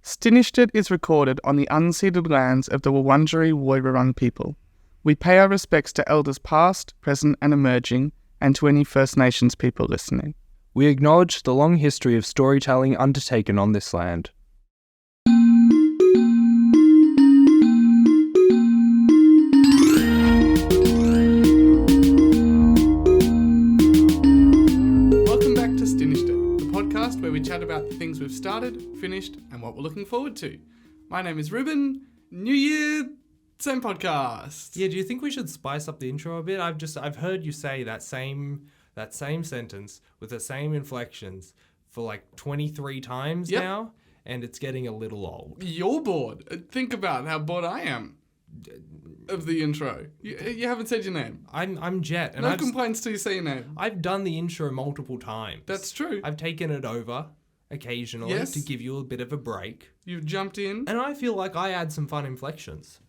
Stinished It is recorded on the unceded lands of the Wurundjeri Woiwurrung people. We pay our respects to elders past, present and emerging, and to any First Nations people listening. We acknowledge the long history of storytelling undertaken on this land. Welcome back to Stinished It, the podcast where we chat about the things we've started, finished, and what we're looking forward to. My name is Reuben. New year, same podcast. Yeah, do you think we should spice up the intro a bit? I've heard you say that same sentence with the same inflections for like 23 times now, and it's getting a little old. You're bored. Think about how bored I am of the intro. You haven't said your name. I'm Jett, and No complaints till you say your name. I've done the intro multiple times. That's true. I've taken it over occasionally to give you a bit of a break. You've jumped in. And I feel like I add some fun inflections.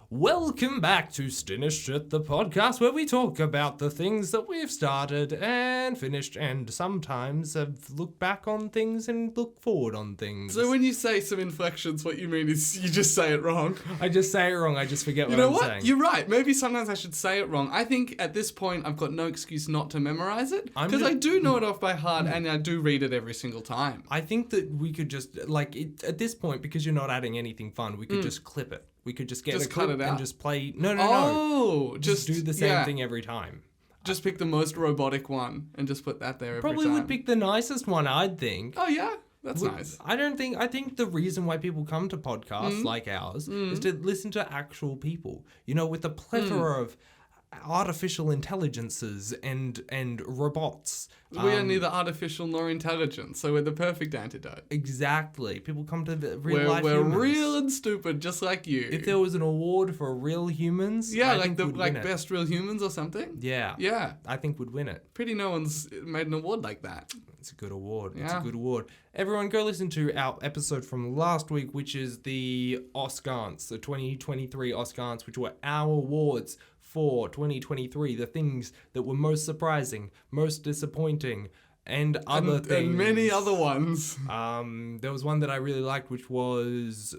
Welcome back to Stinished It, the podcast where we talk about the things that we've started and finished and sometimes have looked back on things and look forward on things. So when you say some inflections, what you mean is you just say it wrong. I just say it wrong. I just forget what I'm saying. You know what? You're right. Maybe sometimes I should say it wrong. I think at this point I've got no excuse not to memorize it because I do know it off by heart and I do read it every single time. I think that we could just, at this point, because you're not adding anything fun, we could just clip it. We could just get a clip and just play. No. Just do the same thing every time. Just pick the most robotic one and just put that there every time. Probably would pick the nicest one, I'd think. Oh, yeah? That's nice. I think the reason why people come to podcasts like ours is to listen to actual people. You know, with a plethora of artificial intelligences and robots. We are neither artificial nor intelligent, so we're the perfect antidote. Exactly. People come to the real life humans. We're real and stupid, just like you. If there was an award for real humans, I think we'd win it. Best real humans or something? Yeah. I think we'd win it. Pity no one's made an award like that. It's a good award. Yeah. It's a good award. Everyone go listen to our episode from last week, which is the Oscars, the 2023 Oscars, which were our awards for 2023, the things that were most surprising, most disappointing, and other things. And many other ones. There was one that I really liked, which was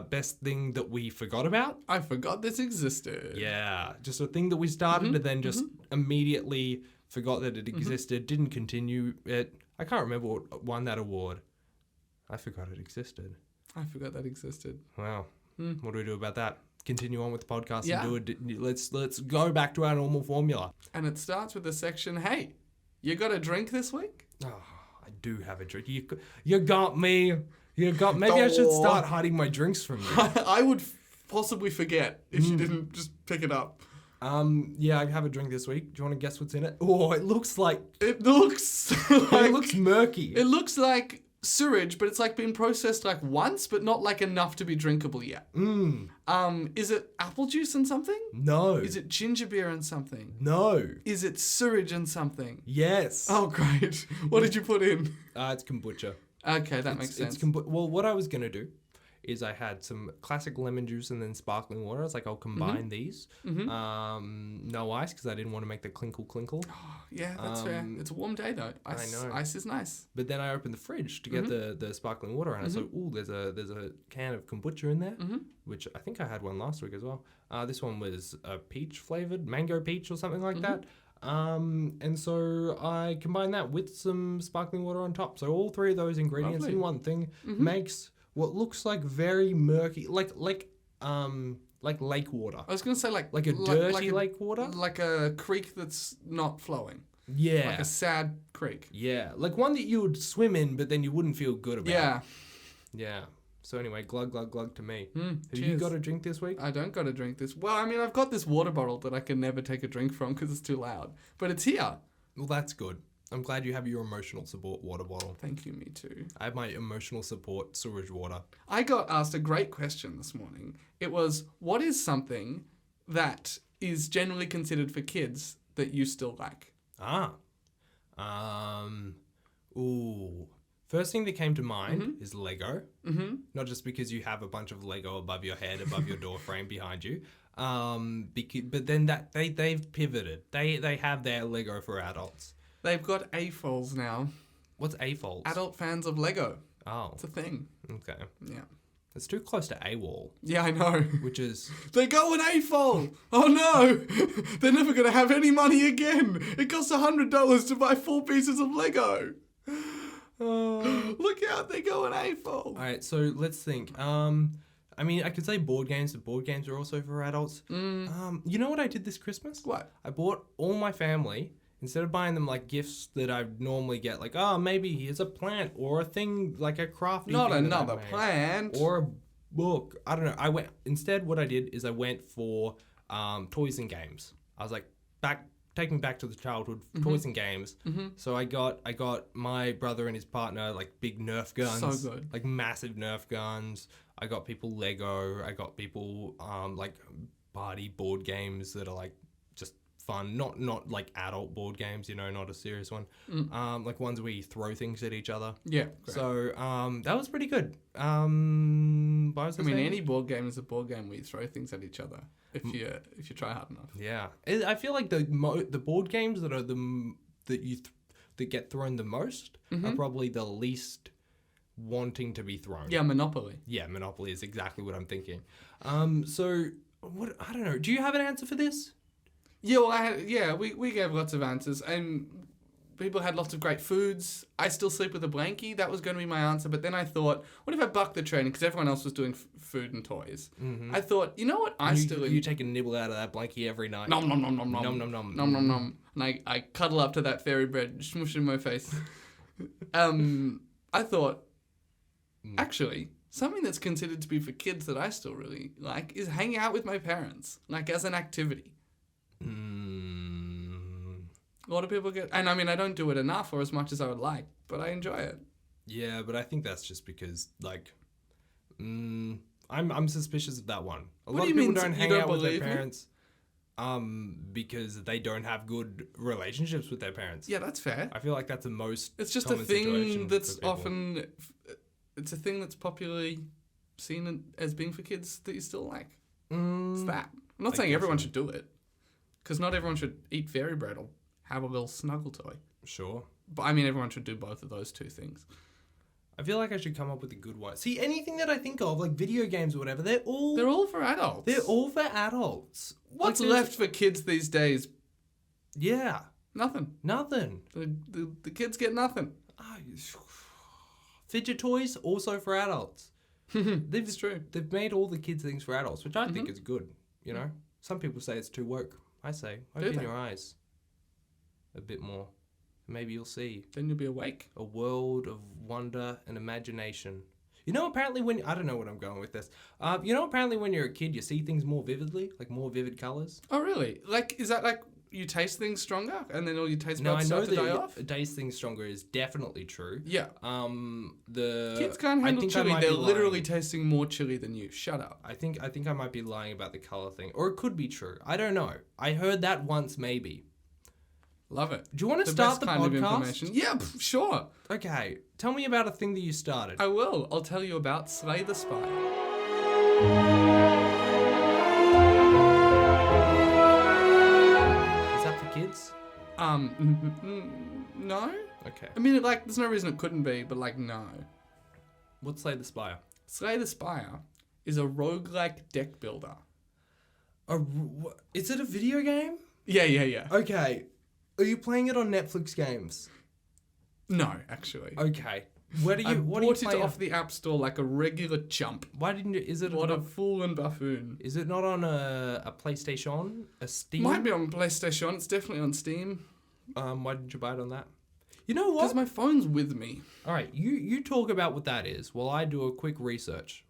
best thing that we forgot about. I forgot this existed. Yeah, just a thing that we started and then just immediately forgot that it existed, didn't continue it. I can't remember what won that award. I forgot it existed. I forgot that existed. Wow. What do we do about that? Continue on with the podcast and do it. Let's go back to our normal formula. And it starts with the section, hey, you got a drink this week? Oh, I do have a drink. You got me. Maybe I should start hiding my drinks from you. I would possibly forget if you didn't just pick it up. Yeah, I have a drink this week. Do you want to guess what's in it? Oh, it looks like... It looks it looks murky. It looks like sewage, but it's like been processed like once, but not like enough to be drinkable yet. Is it apple juice and something? No. Is it ginger beer and something? No. Is it sewage and something? Yes. Oh, great. What did you put in? It's kombucha. Okay, that makes sense. Well, what I was going to do is I had some classic lemon juice and then sparkling water. I was like, I'll combine these. No ice because I didn't want to make the clinkle. Oh, yeah, that's fair. It's a warm day though. I know. Ice is nice. But then I opened the fridge to get the sparkling water and I saw, there's a can of kombucha in there, which I think I had one last week as well. This one was peach flavored, mango peach or something like that. And so I combined that with some sparkling water on top. So all three of those ingredients in one thing makes what looks like very murky, like lake water. I was gonna say like a dirty lake water, like a creek that's not flowing. Yeah, like a sad creek. Yeah, like one that you would swim in, but then you wouldn't feel good about. Yeah. So anyway, glug glug glug to me. Have you got a drink this week? I don't got a drink this. Well, I mean, I've got this water bottle that I can never take a drink from because it's too loud, but it's here. Well, that's good. I'm glad you have your emotional support water bottle. Thank you, me too. I have my emotional support sewage water. I got asked a great question this morning. It was, what is something that is generally considered for kids that you still like? First thing that came to mind is Lego. Not just because you have a bunch of Lego above your head, above your door frame behind you. But then they've pivoted. They have their Lego for adults. They've got AFOLs now. What's AFOLs? Adult fans of Lego. Oh, It's a thing. okay. Yeah. It's too close to AWOL, Yeah, I know. which is... They're going AFOL! Oh no! They're never going to have any money again! It costs $100 to buy 4 pieces of Lego! Look out, they're going AFOL! Alright, so let's think. I mean, I could say board games, but board games are also for adults. You know what I did this Christmas? What? I bought all my family, instead of buying them like gifts that I normally get, like, oh, maybe here's a plant or a thing, like a crafting Not thing that I another made. plant. Or a book. I don't know. Instead, what I did is I went for toys and games. I was like, take me back to the childhood, toys and games. So I got my brother and his partner like big Nerf guns. So good. Like massive Nerf guns. I got people Lego. I got people like party board games that are like just fun, not like adult board games, you know, not a serious one. Like ones where you throw things at each other. Yeah. Great. So that was pretty good. I mean, any board game is a board game where you throw things at each other if you try hard enough. Yeah, I feel like the board games that are that get thrown the most are probably the least wanting to be thrown. Yeah, Monopoly. Yeah, Monopoly is exactly what I'm thinking. So what? I don't know. Do you have an answer for this? Yeah, well, we gave lots of answers, and people had lots of great foods. I still sleep with a blankie. That was going to be my answer, but then I thought, what if I bucked the trend? Because everyone else was doing food and toys. I thought, you know what? You take a nibble out of that blankie every night. Nom nom nom nom nom Nom nom nom. nom nom nom. And I cuddle up to that fairy bread, smush it in my face. I thought, actually, something that's considered to be for kids that I still really like is hanging out with my parents, like as an activity. A lot of people get, and I mean, I don't do it enough or as much as I would like, but I enjoy it. Yeah, but I think that's just because, like, I'm suspicious of that one. A lot of people don't hang out with their parents, because they don't have good relationships with their parents. Yeah, that's fair. I feel like that's the most. It's just a thing that's often. It's a thing that's popularly seen as being for kids that you still like. It's that. I'm not saying everyone should do it, because not everyone should eat fairy bread or have a little snuggle toy. Sure. But I mean, everyone should do both of those two things. I feel like I should come up with a good one. See, anything that I think of, like video games or whatever, they're all for adults. They're all for adults. What's left for kids these days? Yeah. Nothing. The kids get nothing. Fidget toys, also for adults. It's true. They've made all the kids things for adults, which I think is good, you know? Some people say it's too woke. I say, open your eyes a bit more. Maybe you'll see. Then you'll be awake. A world of wonder and imagination. You know, apparently when... I don't know what I'm going with this. You know, apparently when you're a kid, you see things more vividly, like more vivid colours. Oh, really? Like, is that like you taste things stronger and then all your taste No, I buds know start to die off? that taste things stronger is definitely true. Yeah. The Kids can't handle chili. They're literally tasting more chili than you. Shut up. I think I might be lying about the colour thing. Or it could be true. I don't know. I heard that once, maybe. Love it. Do you want to start the kind podcast? Of information. Yeah, sure. Okay. Tell me about a thing that you started. I will. I'll tell you about Slay the Spire. Is that for kids? No. Okay. I mean, like, there's no reason it couldn't be, but like, no. What's Slay the Spire? Slay the Spire is a roguelike deck builder. Is it a video game? Yeah. Okay. Are you playing it on Netflix games? No, actually. Okay. What are you bought playing it off the App Store like a regular chump. Why didn't you? Is it what a fool and buffoon? Is it not on a PlayStation? A Steam? Might be on PlayStation. It's definitely on Steam. Why didn't you buy it on that? You know what? Because my phone's with me. All right, you talk about what that is while I do a quick research.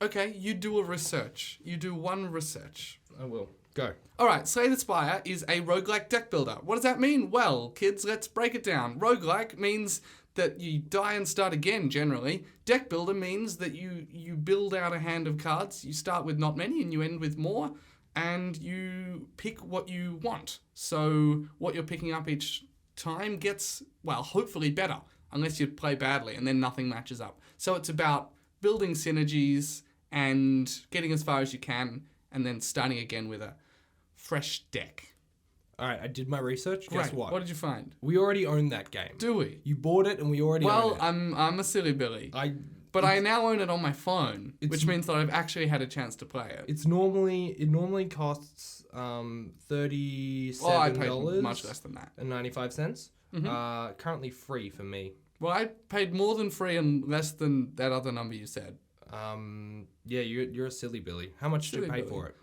Okay, you do a research. You do one research. I will. Go. All right, Slay the Spire is a roguelike deck builder. What does that mean? Well, kids, let's break it down. Roguelike means that you die and start again, generally. Deck builder means that you build out a hand of cards. You start with not many and you end with more, and you pick what you want. So what you're picking up each time gets, well, hopefully better, unless you play badly and then nothing matches up. So it's about building synergies and getting as far as you can and then starting again with a fresh deck. All right, I did my research. Guess Great. what? What did you find? We already own that game. Do we? You bought it and we already own Well, it. I'm a silly Billy. But I now own it on my phone, which means that I've actually had a chance to play it. It normally costs $37. Oh, I paid much less than that. And 95 cents. Currently free for me. Well, I paid more than free and less than that other number you said. Yeah, you're a silly Billy. How much did you pay for it?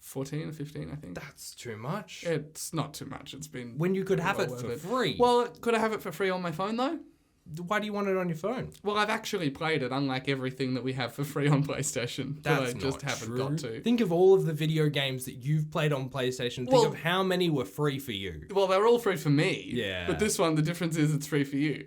14 or 15, I think. That's too much. It's not too much. It's been... When you could have it for free. Well, could I have it for free on my phone, though? Why do you want it on your phone? Well, I've actually played it, unlike everything that we have for free on PlayStation. That's that I just haven't got to. Think of all of the video games that you've played on PlayStation. Think of how many were free for you. Well, they're all free for me. Yeah. But this one, the difference is it's free for you.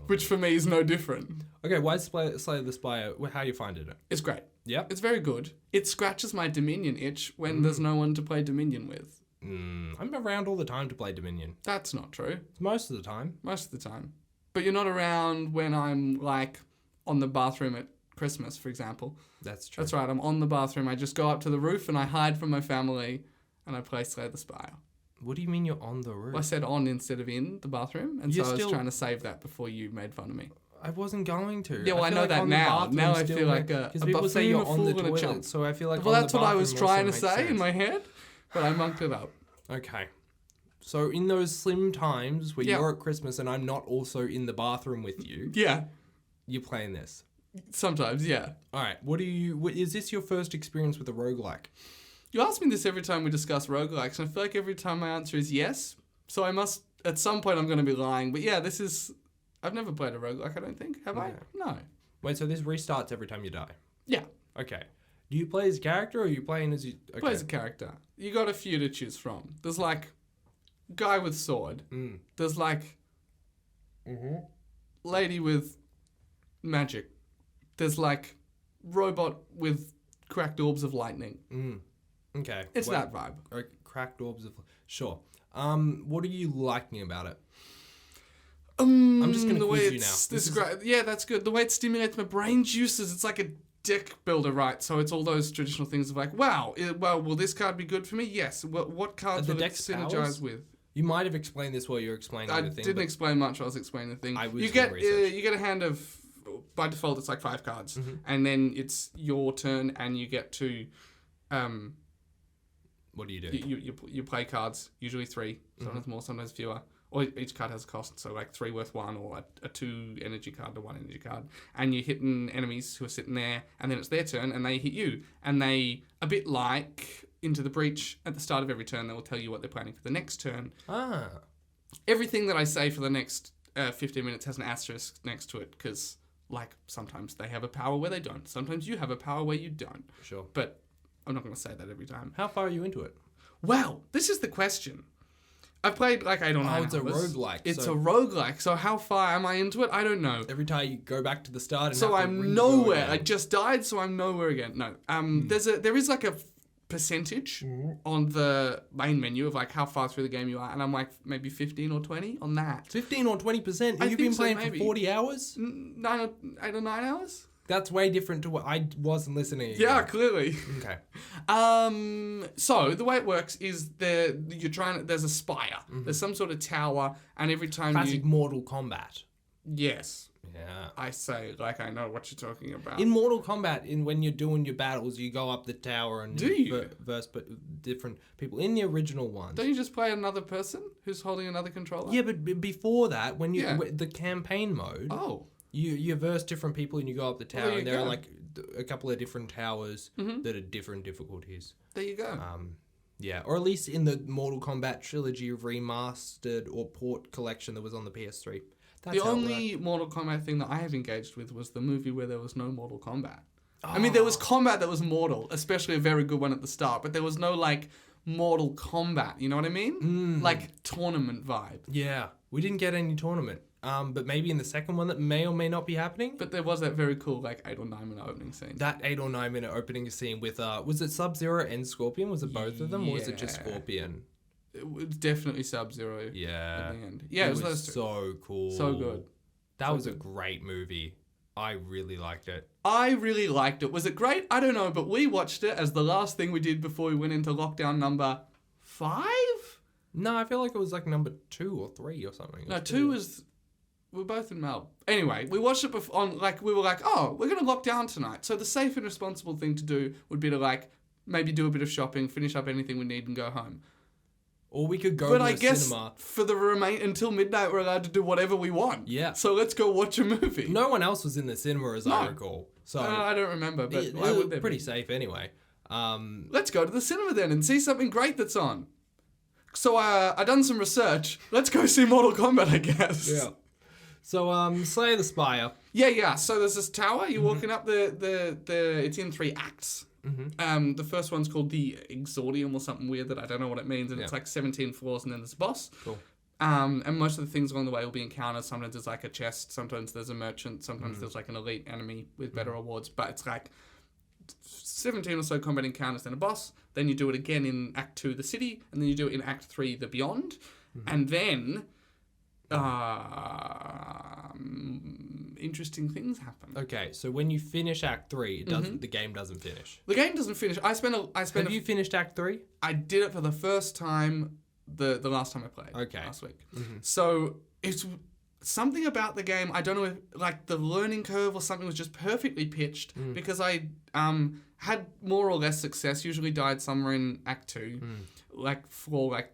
Which for me is no different. Okay, why Slay the Spire? How you finding it? It's great. Yeah. It's very good. It scratches my Dominion itch when there's no one to play Dominion with. I'm around all the time to play Dominion. That's not true. Most of the time. Most of the time. But you're not around when I'm, like, on the bathroom at Christmas, for example. That's true. That's right. I'm on the bathroom. I just go up to the roof and I hide from my family and I play Slay the Spire. What do you mean you're on the roof? Well, I said on instead of in the bathroom. And You're so I was still- trying to save that before you made fun of me. I wasn't going to. Yeah, well, I feel know like that on the now. bathroom Now I still feel like makes- a Because people say buffoon, you're a on the fool, and a toilet, chump. so I feel like Well, on that's the what I was bathroom trying to also say makes in sense. my head, but I mucked it up. Okay. So in those slim times where Yeah. you're at Christmas and I'm not also in the bathroom with you, Yeah, you're playing this. sometimes, yeah. All right. Is this your first experience with a roguelike? You ask me this every time we discuss roguelikes, and I feel like every time my answer is yes. So I must, at some point, I'm going to be lying. But yeah, this is... I've never played a roguelike, I don't think. Have I? No. Wait, so this restarts every time you die? Yeah. Okay. Do you play as a character or are you playing as you... Okay. Play as a character. You got a few to choose from. There's like... Guy with sword. There's like... Lady with magic. There's like... Robot with cracked orbs of lightning. Okay. It's that vibe. Cracked orbs of... Sure. What are you liking about it? I'm just gonna the way quiz you it's now. described. Yeah, that's good. The way it stimulates my brain juices. It's like a deck builder, right? So it's all those traditional things of like, wow, will this card be good for me? Yes. What cards the will it deck's synergize powers? with? You might have explained this while you were explaining I the thing. didn't explain much. I was explaining the thing. I was you doing get research. you get a hand of, by default, it's like 5 cards, and then it's your turn, and you get to, What do you do? you play cards, usually 3, sometimes more, sometimes fewer. Or each card has a cost, so like 3 worth 1, or a 2 energy card to 1 energy card. And you're hitting enemies who are sitting there, and then it's their turn, and they hit you. And they, a bit like Into the Breach, at the start of every turn, they will tell you what they're planning for the next turn. Everything that I say for the next 15 minutes has an asterisk next to it, because, like, sometimes they have a power where they don't. Sometimes you have a power where you don't. Sure. But I'm not going to say that every time. How far are you into it? Well, this is the question. I've played like 8 or 9 hours. It's a roguelike. It's a roguelike. So how far am I into it? I don't know. Every time you go back to the start and So have to I'm re-go nowhere. again. I just died, so I'm nowhere again. No. There is like a percentage on the main menu of like how far through the game you are, and I'm like maybe 15 or 20 on that. 15 or 20%? And I you've think been so, playing maybe. for 40 hours? 8 or 9 hours? That's way different to what I wasn't listening. Yeah, clearly. Okay. So the way it works is there's a spire. There's some sort of tower, and every time Classic Mortal Kombat. Yes. Yeah. I say like I know what you're talking about. In Mortal Kombat, when you're doing your battles, you go up the tower and Do you? verse different people. In the original ones. Don't you just play another person who's holding another controller? Yeah, but before that, when you Yeah. the campaign mode, Oh. you verse different people and you go up the tower, there you and there are go. like a couple of different towers that are different difficulties. There you go. Yeah, or at least in the Mortal Kombat trilogy remastered or port collection that was on the PS3. That's The how it only Mortal Kombat thing that I have engaged with was the movie where there was no Mortal Kombat. I mean, there was combat that was mortal, especially a very good one at the start, but there was no, like, Mortal Kombat, you know what I mean? Like, tournament vibe. Yeah, we didn't get any tournament. But maybe in the second one that may or may not be happening. But there was that very cool, like, 8 or 9 minute opening scene. That 8 or 9 minute opening scene with, was it Sub-Zero and Scorpion? Was it both of them, or was it just Yeah. Scorpion? It was definitely Sub-Zero Yeah. at the end. Yeah, it was those two. so cool. So good. That So was a good. great movie. I really liked it. I really liked it. Was it great? I don't know, but we watched it as the last thing we did before we went into lockdown number 5? No, I feel like it was like number 2 or 3 or something. No, 2 was... We're both in Melbourne. Anyway, we watched it on, like, we were like, oh, we're going to lock down tonight. So the safe and responsible thing to do would be to, like, maybe do a bit of shopping, finish up anything we need and go home. Or we could go But to I a guess cinema. for the until midnight, we're allowed to do whatever we want. Yeah. So let's go watch a movie. No one else was in the cinema, as I recall. So I don't remember, but it why would there pretty be? safe anyway. Let's go to the cinema then and see something great that's on. So I done some research. Let's go see Mortal Kombat, I guess. Yeah. So Slay the Spire. Yeah. So there's this tower. You're walking up the. It's in 3 acts. The first one's called the Exordium or something weird that I don't know what it means, and it's like 17 floors, and then there's a boss. Cool. And most of the things along the way will be encounters. Sometimes there's like a chest, sometimes there's a merchant, sometimes there's like an elite enemy with better rewards. But it's like 17 or so combat encounters, then a boss. Then you do it again in Act 2, the city, and then you do it in Act 3, the Beyond, and then interesting things happen. Okay, so when you finish Act 3, it doesn't. The game doesn't finish. The game doesn't finish. Have you finished Act 3? I did it for the first time the last time I played. Okay. Last week. So it's something about the game. I don't know if like the learning curve or something was just perfectly pitched because I had more or less success. Usually died somewhere in Act 2, like for like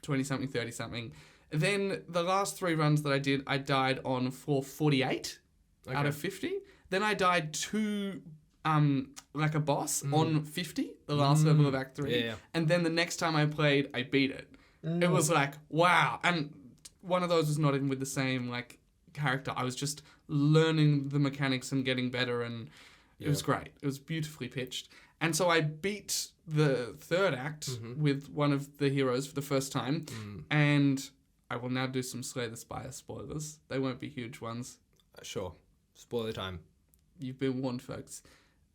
20 something, 30 something. Then the last 3 runs that I did, I died on floor 48 out of 50. Then I died to like a boss on 50, the last level of Act 3. Yeah. And then the next time I played, I beat it. It was like, wow. And one of those was not even with the same like character. I was just learning the mechanics and getting better, and it was great. It was beautifully pitched. And so I beat the 3rd act with one of the heroes for the first time, and I will now do some Slay the Spire spoilers. They won't be huge ones. Sure. Spoiler time. You've been warned, folks.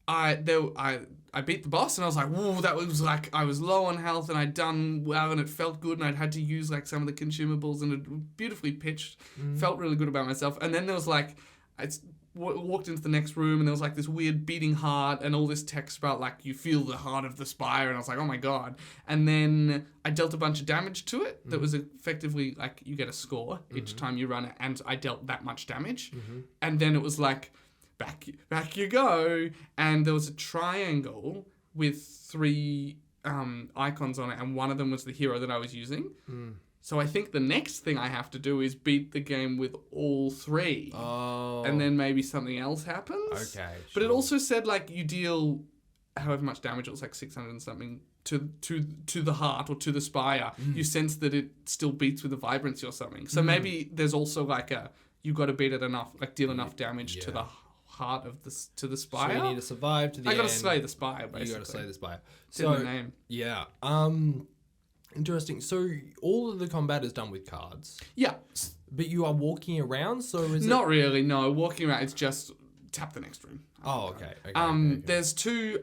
I beat the boss, and I was like, whoa, that was like, I was low on health, and I'd done well, and it felt good, and I'd had to use like some of the consumables, and it was beautifully pitched. Felt really good about myself. And then there was like, I walked into the next room, and there was like this weird beating heart, and all this text about like, you feel the heart of the spire, and I was like, oh my god. And then I dealt a bunch of damage to it that was effectively like, you get a score each time you run it, and I dealt that much damage. And then it was like, back you go, and there was a triangle with 3 icons on it, and one of them was the hero that I was using. So I think the next thing I have to do is beat the game with all 3. Oh. And then maybe something else happens. Okay. But it also said like you deal however much damage, it was like 600 and something to the heart or to the spire. You sense that it still beats with a vibrancy or something. So maybe there's also like you got to beat it enough, like deal enough damage to the heart of to the spire. So you need to survive to the end. I got to slay the spire, basically. You got to slay the spire. So the name. Yeah. Interesting. So all of the combat is done with cards. Yeah. But you are walking around, so is Not really, no. Walking around, it's just tap the next room. Oh, okay. Okay. There's 2,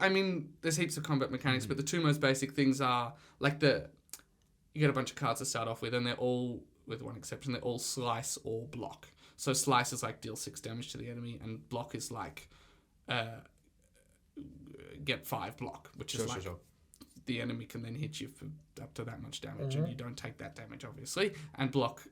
there's heaps of combat mechanics, but the 2 most basic things are, like you get a bunch of cards to start off with, and they're all, with one exception, they're all slice or block. So slice is like deal 6 damage to the enemy, and block is like get 5 block, which is like the enemy can then hit you for up to that much damage, and you don't take that damage, obviously. And block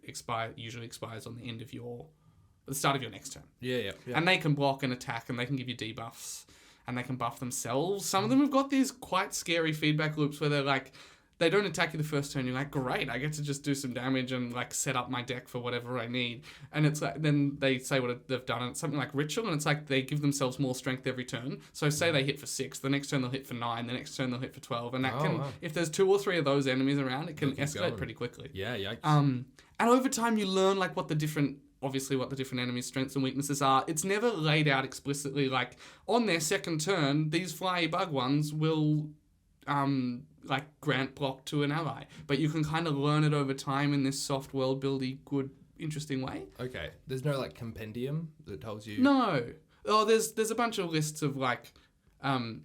usually expires on the end of the start of your next turn. Yeah. And they can block and attack, and they can give you debuffs, and they can buff themselves. Some of them have got these quite scary feedback loops where they're like, they don't attack you the first turn. You're like, great, I get to just do some damage and like set up my deck for whatever I need. And it's like, then they say what they've done, and it's something like ritual, and it's like they give themselves more strength every turn. So say they hit for 6, the next turn they'll hit for 9, the next turn they'll hit for 12, and that if there's 2 or 3 of those enemies around, it can escalate pretty quickly. Yeah, yikes. And over time you learn like what the different enemies' strengths and weaknesses are. It's never laid out explicitly, like on their second turn, these flyy bug ones will like grant block to an ally, but you can kind of learn it over time in this soft world buildy, good, interesting way. Okay, there's no like compendium that tells you. No. Oh, there's a bunch of lists of like,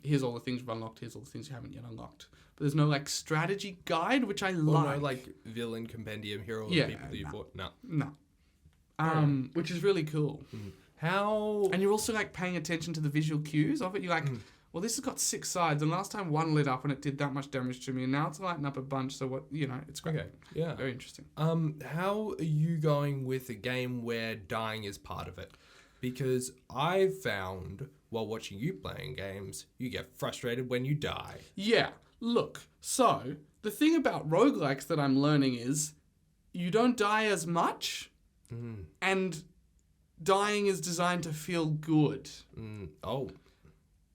here's all the things you've unlocked, here's all the things you haven't yet unlocked. But there's no like strategy guide, which I like. No like villain compendium, here are all the people that you fought. No. Which is really cool. How? And you're also like paying attention to the visual cues of it. You're like, well, this has got 6 sides, and last time one lit up and it did that much damage to me, and now it's lighting up a bunch, so what, it's great. Okay, yeah. Very interesting. How are you going with a game where dying is part of it? Because I've found, while watching you playing games, you get frustrated when you die. Yeah, look, so the thing about roguelikes that I'm learning is you don't die as much, and dying is designed to feel good. Oh.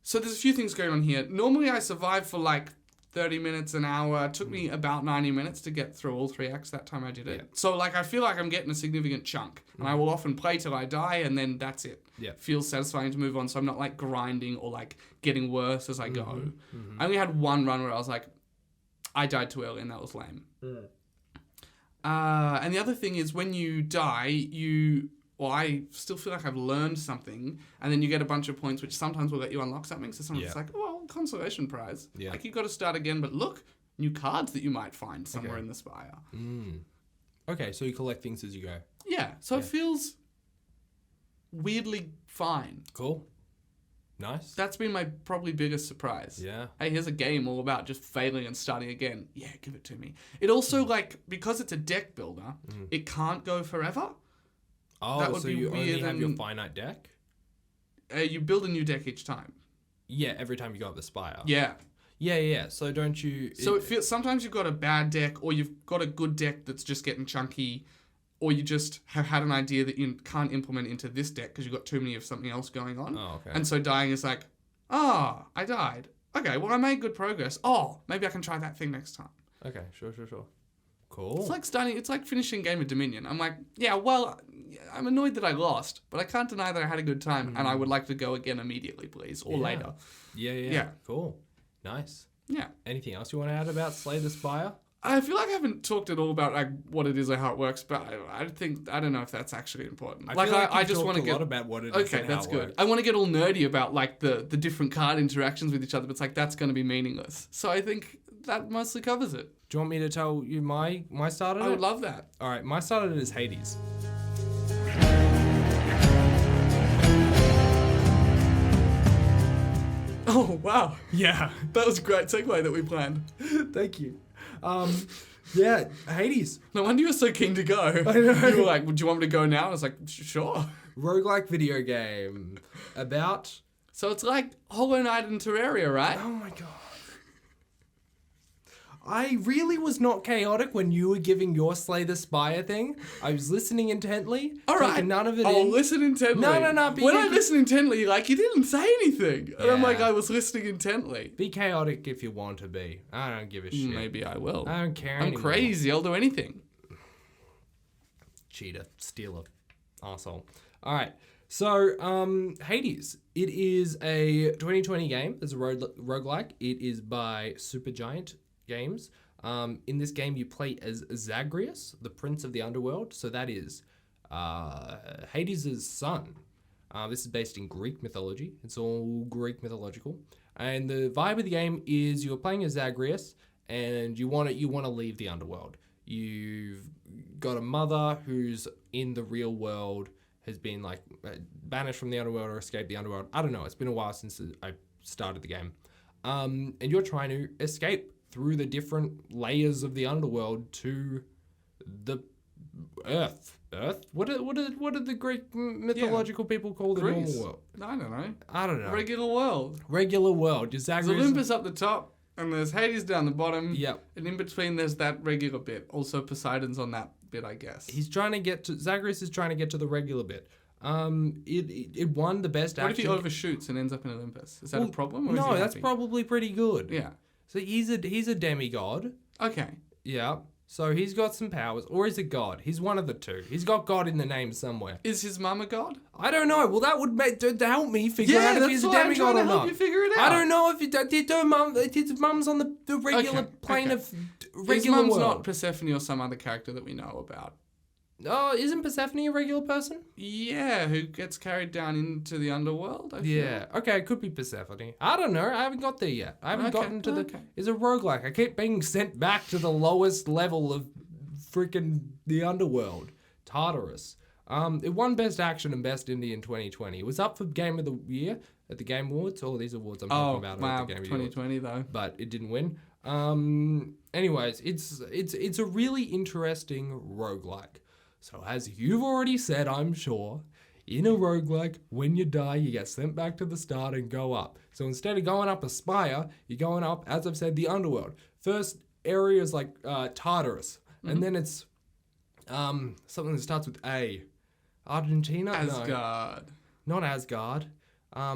So there's a few things going on here. Normally I survive for like 30 minutes, an hour. It took me about 90 minutes to get through all 3 acts that time I did it. Yeah. So like I feel like I'm getting a significant chunk. And I will often play till I die, and then that's it. Yeah. Feels satisfying to move on, so I'm not like grinding or like getting worse as I go. I only had one run where I was like, I died too early, and that was lame. And the other thing is when you die, I still feel like I've learned something, and then you get a bunch of points, which sometimes will let you unlock something. So sometimes it's like, well, consolation prize. Yeah. Like, you've got to start again, but look, new cards that you might find somewhere in the Spire. Okay, so you collect things as you go. Yeah, so it feels weirdly fine. Cool. Nice. That's been my probably biggest surprise. Yeah. Hey, here's a game all about just failing and starting again. Yeah, give it to me. It also, like, because it's a deck builder, it can't go forever. Oh, that would so be you only weird have your finite deck? You build a new deck each time. Yeah, every time you go up the Spire. Yeah. Yeah. So don't you... So it feels sometimes you've got a bad deck, or you've got a good deck that's just getting chunky, or you just have had an idea that you can't implement into this deck because you've got too many of something else going on. Oh, okay. And so dying is like, I died. Okay, well, I made good progress. Oh, maybe I can try that thing next time. Okay, sure. Cool. It's like finishing Game of Dominion. I'm like, yeah, well, I'm annoyed that I lost, but I can't deny that I had a good time, and I would like to go again immediately, please, or later. Yeah. Cool. Nice. Yeah. Anything else you want to add about Slay the Spire? I feel like I haven't talked at all about like what it is or how it works, but I don't know if that's actually important. I just want to get a lot about what it is. Okay, and that's how it good. works. I want to get all nerdy about like the different card interactions with each other, but it's like that's going to be meaningless. So I think that mostly covers it. Do you want me to tell you my start at it? I would love that. All right, my start at it is Hades. Oh wow, Yeah. that was a great segue that we planned. Thank you. Yeah, Hades. No wonder you were so keen to go. I know. You were like, "Do you want me to go now?" And I was like, "Sure." Roguelike video game about... So it's like Hollow Knight and Terraria, right? Oh my god. I really was not chaotic when you were giving your Slay the Spire thing. I was listening intently, All right. taking none of it I'll in. listen intently. No. When I listen intently, you're like, you didn't say anything. And I'm Yeah. like, I was listening intently. Be chaotic if you want to be. I don't give a shit. Maybe I will. I don't care I'm anymore. crazy. I'll do anything. Cheater, stealer, arsehole. All right. So, Hades. It is a 2020 game. It's a roguelike. It is by Supergiant Games. In this game, you play as Zagreus, the prince of the underworld. So that is Hades' son. This is based in Greek mythology. It's all Greek mythological. And the vibe of the game is you're playing as Zagreus, and you want to leave the underworld. You've got a mother who's in the real world, has been like banished from the underworld or escaped the underworld. I don't know. It's been a while since I started the game. And you're trying to escape through the different layers of the underworld to the Earth. What did the Greek mythological people call the Greece. normal world? I don't know. Regular world. world. Is There's Olympus up the top, and there's Hades down the bottom. Yep. And in between, there's that regular bit. Also, Poseidon's on that bit, I guess. Zagreus is trying to get to the regular bit. It won the best What if action. he overshoots and ends up in Olympus? Is that a problem? Or is No, he that's happy? probably pretty good. Yeah. So he's a demigod. Okay. Yeah. So he's got some powers, or is it God? He's one of the two. He's got God in the name somewhere. Is his mum a god? I don't know. Well, that would to help me figure out if he's a I'm demigod trying or to help not. you figure it out. I don't know if his mum's on the regular plane of His regular mum's world. not Persephone or some other character that we know about. Oh, isn't Persephone a regular person? Yeah, who gets carried down into the underworld, I feel. Yeah. Okay, it could be Persephone. I don't know. I haven't got there yet. I haven't gotten to the... okay. It's a roguelike. I keep being sent back to the lowest level of freaking the underworld. Tartarus. It won Best Action and Best Indie in 2020. It was up for Game of the Year. at the Game Awards. All these awards I'm Oh, talking about are wow, at the Game Awards. 2020 though. But it didn't win. Anyways, it's a really interesting roguelike. So as you've already said, I'm sure, in a roguelike, when you die, you get sent back to the start and go up. So instead of going up a spire, you're going up, as I've said, the underworld. First area is like Tartarus, and then it's something that starts with A. Argentina? Asgard. No, not Asgard. I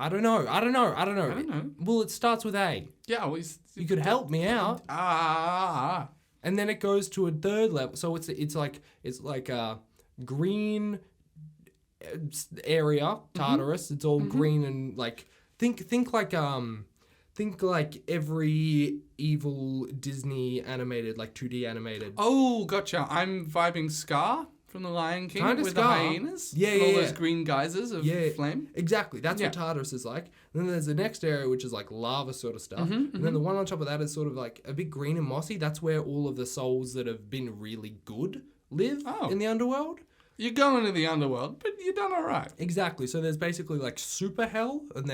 don't know. I don't know. Well, it starts with A. Yeah, well, You could help me out. Ah. And then it goes to a third level. So it's like a green area, Tartarus. It's all green and like think like every evil Disney animated, like 2D animated. Oh, gotcha. I'm vibing Scar from The Lion King Kinda with Scar. the hyenas. Yeah, and all yeah, those yeah. green geysers of flame. Exactly. That's Yeah. what Tartarus is like. And then there's the next area, which is like lava sort of stuff. And then the one on top of that is sort of like a bit green and mossy. That's where all of the souls that have been really good live in the underworld. You're going to the underworld, but you've done all right. Exactly. So there's basically like super hell, and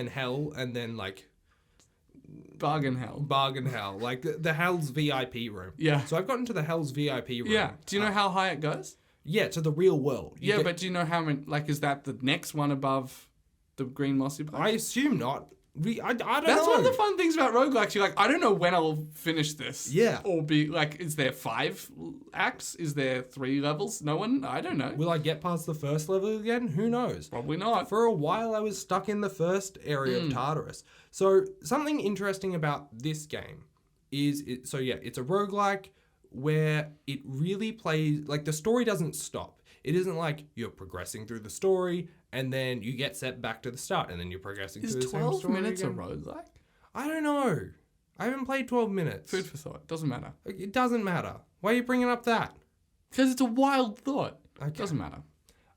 then like Bargain hell. bargain hell, like the hell's VIP room. Yeah. So I've gotten to the hell's VIP room. Yeah. Do you know how high it goes? Yeah, to the real world. Yeah, but do you know how many? Like, is that the next one above the green mossy part? I assume not. I don't know. That's one of the fun things about roguelikes. You're like, I don't know when I'll finish this. Yeah. Or be like, is there 5 acts? Is there 3 levels? No one? I don't know. Will I get past the first level again? Who knows? Probably not. For a while, I was stuck in the first area of Tartarus. So something interesting about this game is, it's a roguelike where it really plays, like the story doesn't stop. It isn't like you're progressing through the story and then you get set back to the start and then you're progressing through the same story. Is 12 minutes again. a roguelike? I don't know. I haven't played 12 minutes. Food for thought. Doesn't matter. It doesn't matter. Why are you bringing up that? Because it's a wild thought. Okay. Doesn't matter.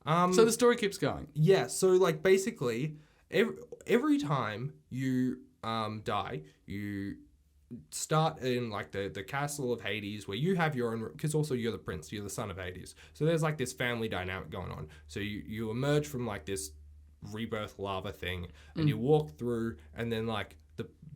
So the story keeps going. Yeah, so like basically every time you die, you start in like the castle of Hades where you have your own, because also you're the prince, you're the son of Hades. So there's like this family dynamic going on. So you emerge from like this rebirth lava thing and you walk through, and then like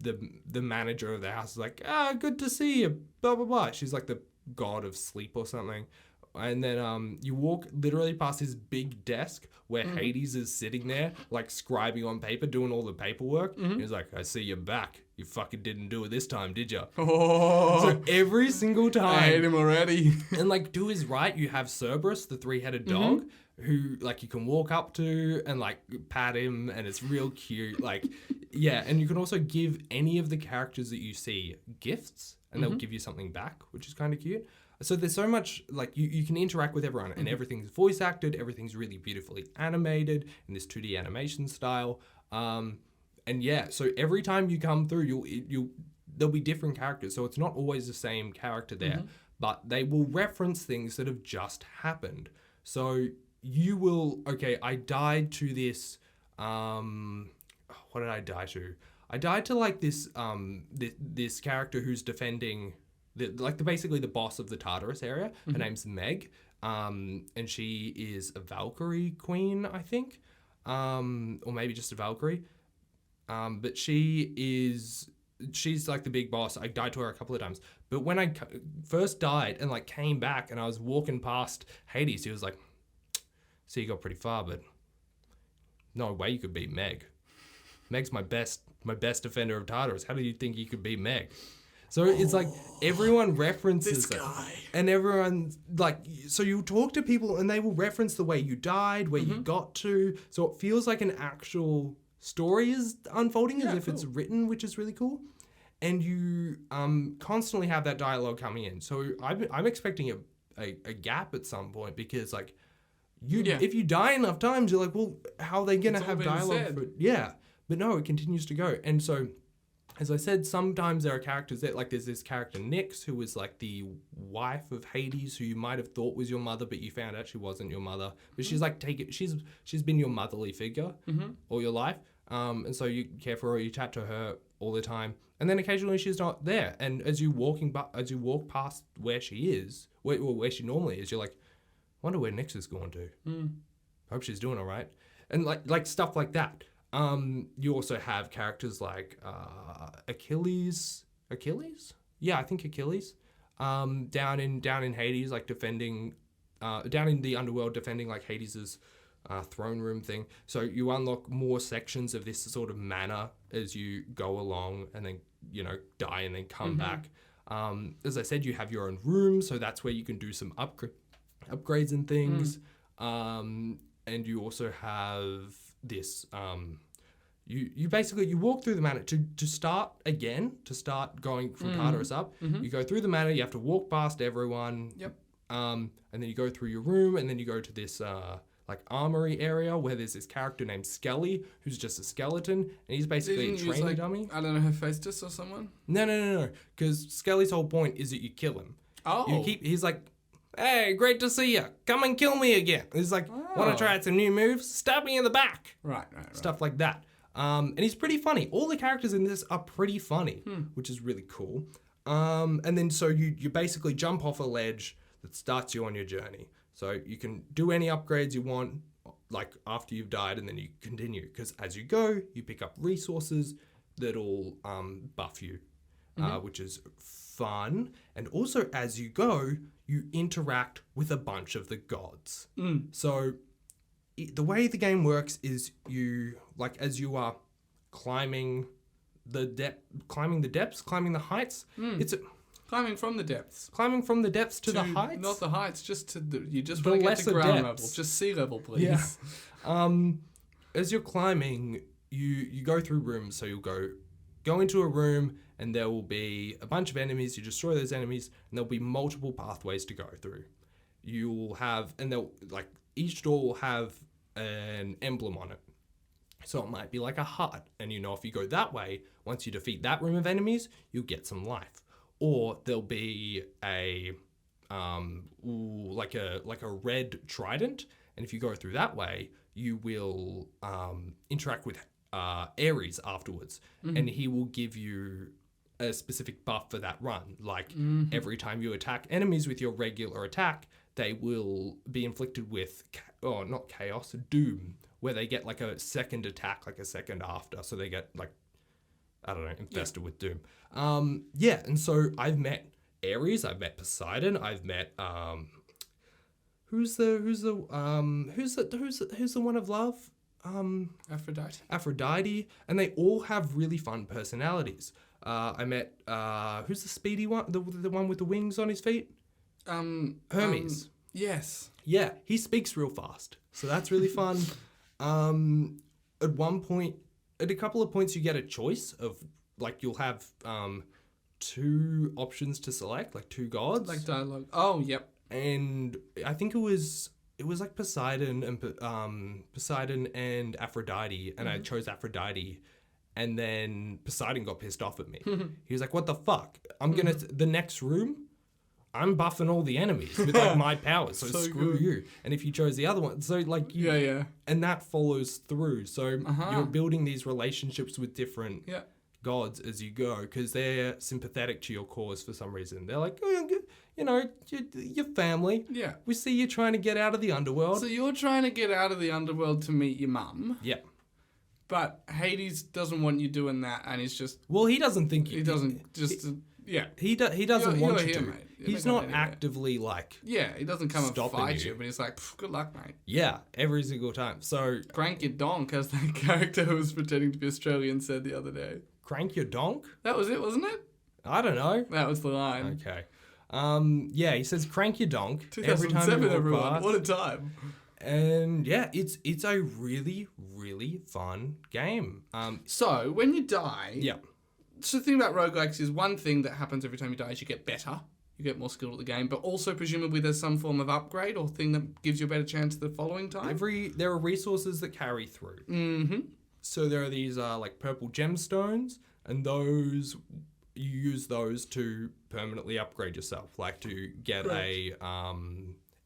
the manager of the house is like, good to see you, blah blah blah. She's like the god of sleep or something. And then you walk literally past his big desk where Hades is sitting there, like scribing on paper, doing all the paperwork. He's like, I see you're back. You fucking didn't do it this time, did you? Oh, So every single time. I hate him already. And like to his right, you have Cerberus, the 3-headed dog, who like you can walk up to and like pat him, and it's real cute. Like, yeah, and you can also give any of the characters that you see gifts, and they'll give you something back, which is kind of cute. So there's so much, like, you can interact with everyone, and everything's voice acted, everything's really beautifully animated in this 2D animation style. And yeah, so every time you come through, there'll be different characters. So it's not always the same character there, but they will reference things that have just happened. So you will, okay, I died to this, what did I die to? I died to like this, this character who's defending basically the boss of the Tartarus area. Her name's Meg, and she is a Valkyrie queen, I think, or maybe just a Valkyrie. But she's like the big boss. I died to her a couple of times. But when I first died and like came back and I was walking past Hades, he was like, "So you got pretty far, but no way you could beat Meg. Meg's my best defender of Tartarus. How do you think you could beat Meg?" So it's like everyone references this it. guy. And everyone's like, so you talk to people and they will reference the way you died, where you got to. So it feels like an actual story is unfolding as if it's written, which is really cool. And you constantly have that dialogue coming in. So I'm expecting a gap at some point, because like if you die enough times, you're like, well, how are they going to have dialogue? But no, it continues to go. And so, as I said, sometimes there are characters that, like, there's this character Nyx, who is like the wife of Hades, who you might have thought was your mother, but you found out she wasn't your mother. But she's like, she's been your motherly figure all your life, and so you care for her, you chat to her all the time, and then occasionally she's not there. And as you walk past where she is, where she normally is, you're like, wonder where Nyx is going to. hope she's doing all right. And like stuff like that. You also have characters like Achilles? Yeah, I think Achilles. Down in Hades, like defending, down in the underworld, defending like Hades's throne room thing. So you unlock more sections of this sort of manor as you go along, and then die and then come back. As I said, you have your own room, so that's where you can do some upgrades and things. And you also have this. You basically walk through the manor to start going from Tartarus up. You go through the manor. You have to walk past everyone. Yep. And then you go through your room, and then you go to this like armory area where there's this character named Skelly who's just a skeleton, and he's basically a training dummy. I don't know, Hephaestus or someone? No. Because Skelly's whole point is that you kill him. Oh. He's like, hey, great to see you. Come and kill me again. He's like, want to try out some new moves? Stab me in the back. Right. Stuff like that. And he's pretty funny. All the characters in this are pretty funny, which is really cool. And then so you basically jump off a ledge that starts you on your journey. So you can do any upgrades you want, like after you've died, and then you continue. Because as you go, you pick up resources that'll buff you, which is fun. And also as you go, you interact with a bunch of the gods. So the way the game works is you, like, as you are climbing the depths, climbing the heights, it's Climbing from the depths. Climbing from the depths to the heights? Not the heights, just to you just The want to get to lesser ground depths. level. Just sea level, please. Yeah. As you're climbing, you go through rooms. So you'll go into a room, and there will be a bunch of enemies. You destroy those enemies, and there'll be multiple pathways to go through. You will have, and they'll, like, each door will have an emblem on it. So it might be like a heart, and if you go that way, once you defeat that room of enemies, you'll get some life. Or there'll be a like a red trident, and if you go through that way, you will interact with Ares afterwards, and he will give you a specific buff for that run. Like every time you attack enemies with your regular attack, they will be inflicted with not chaos, doom, where they get like a second attack, like a second after, so they get like, I don't know, infested with doom. And so I've met Ares, I've met Poseidon, I've met who's the one of love? Aphrodite, and they all have really fun personalities. I met who's the speedy one, the one with the wings on his feet? Hermes. Yes. Yeah, he speaks real fast, so that's really fun. At one point, at a couple of points, you get a choice of, like, you'll have two options to select, like two gods. Like dialogue. Oh, yep. And I think it was like Poseidon and Aphrodite, and I chose Aphrodite, and then Poseidon got pissed off at me. He was like, "What the fuck? I'm gonna the next room. I'm buffing all the enemies with like my powers, so screw you." And if you chose the other one, so like and that follows through. So you're building these relationships with different gods as you go, because they're sympathetic to your cause for some reason. They're like, your family. Yeah. We see you trying to get out of the underworld. So you're trying to get out of the underworld to meet your mum. Yeah. But Hades doesn't want you doing that, and he's just... Well, he doesn't think... He doesn't just... Yeah. He doesn't want you here, to. Mate. He's not actively like... Yeah, he doesn't come and fight you, but he's like, good luck, mate. Yeah, every single time. So... Crank your donk, as that character who was pretending to be Australian said the other day. Crank your donk? That was it, wasn't it? I don't know. That was the line. Okay. He says crank your donk every time 2007, you walk everyone. past. What a time. And yeah, it's a really, really fun game. So, when you die... Yeah. So the thing about roguelikes is one thing that happens every time you die is you get better. You get more skilled at the game, but also presumably there's some form of upgrade or thing that gives you a better chance the following time. There are resources that carry through. Mm-hmm. So there are these like purple gemstones, and those you use those to permanently upgrade yourself, like to get a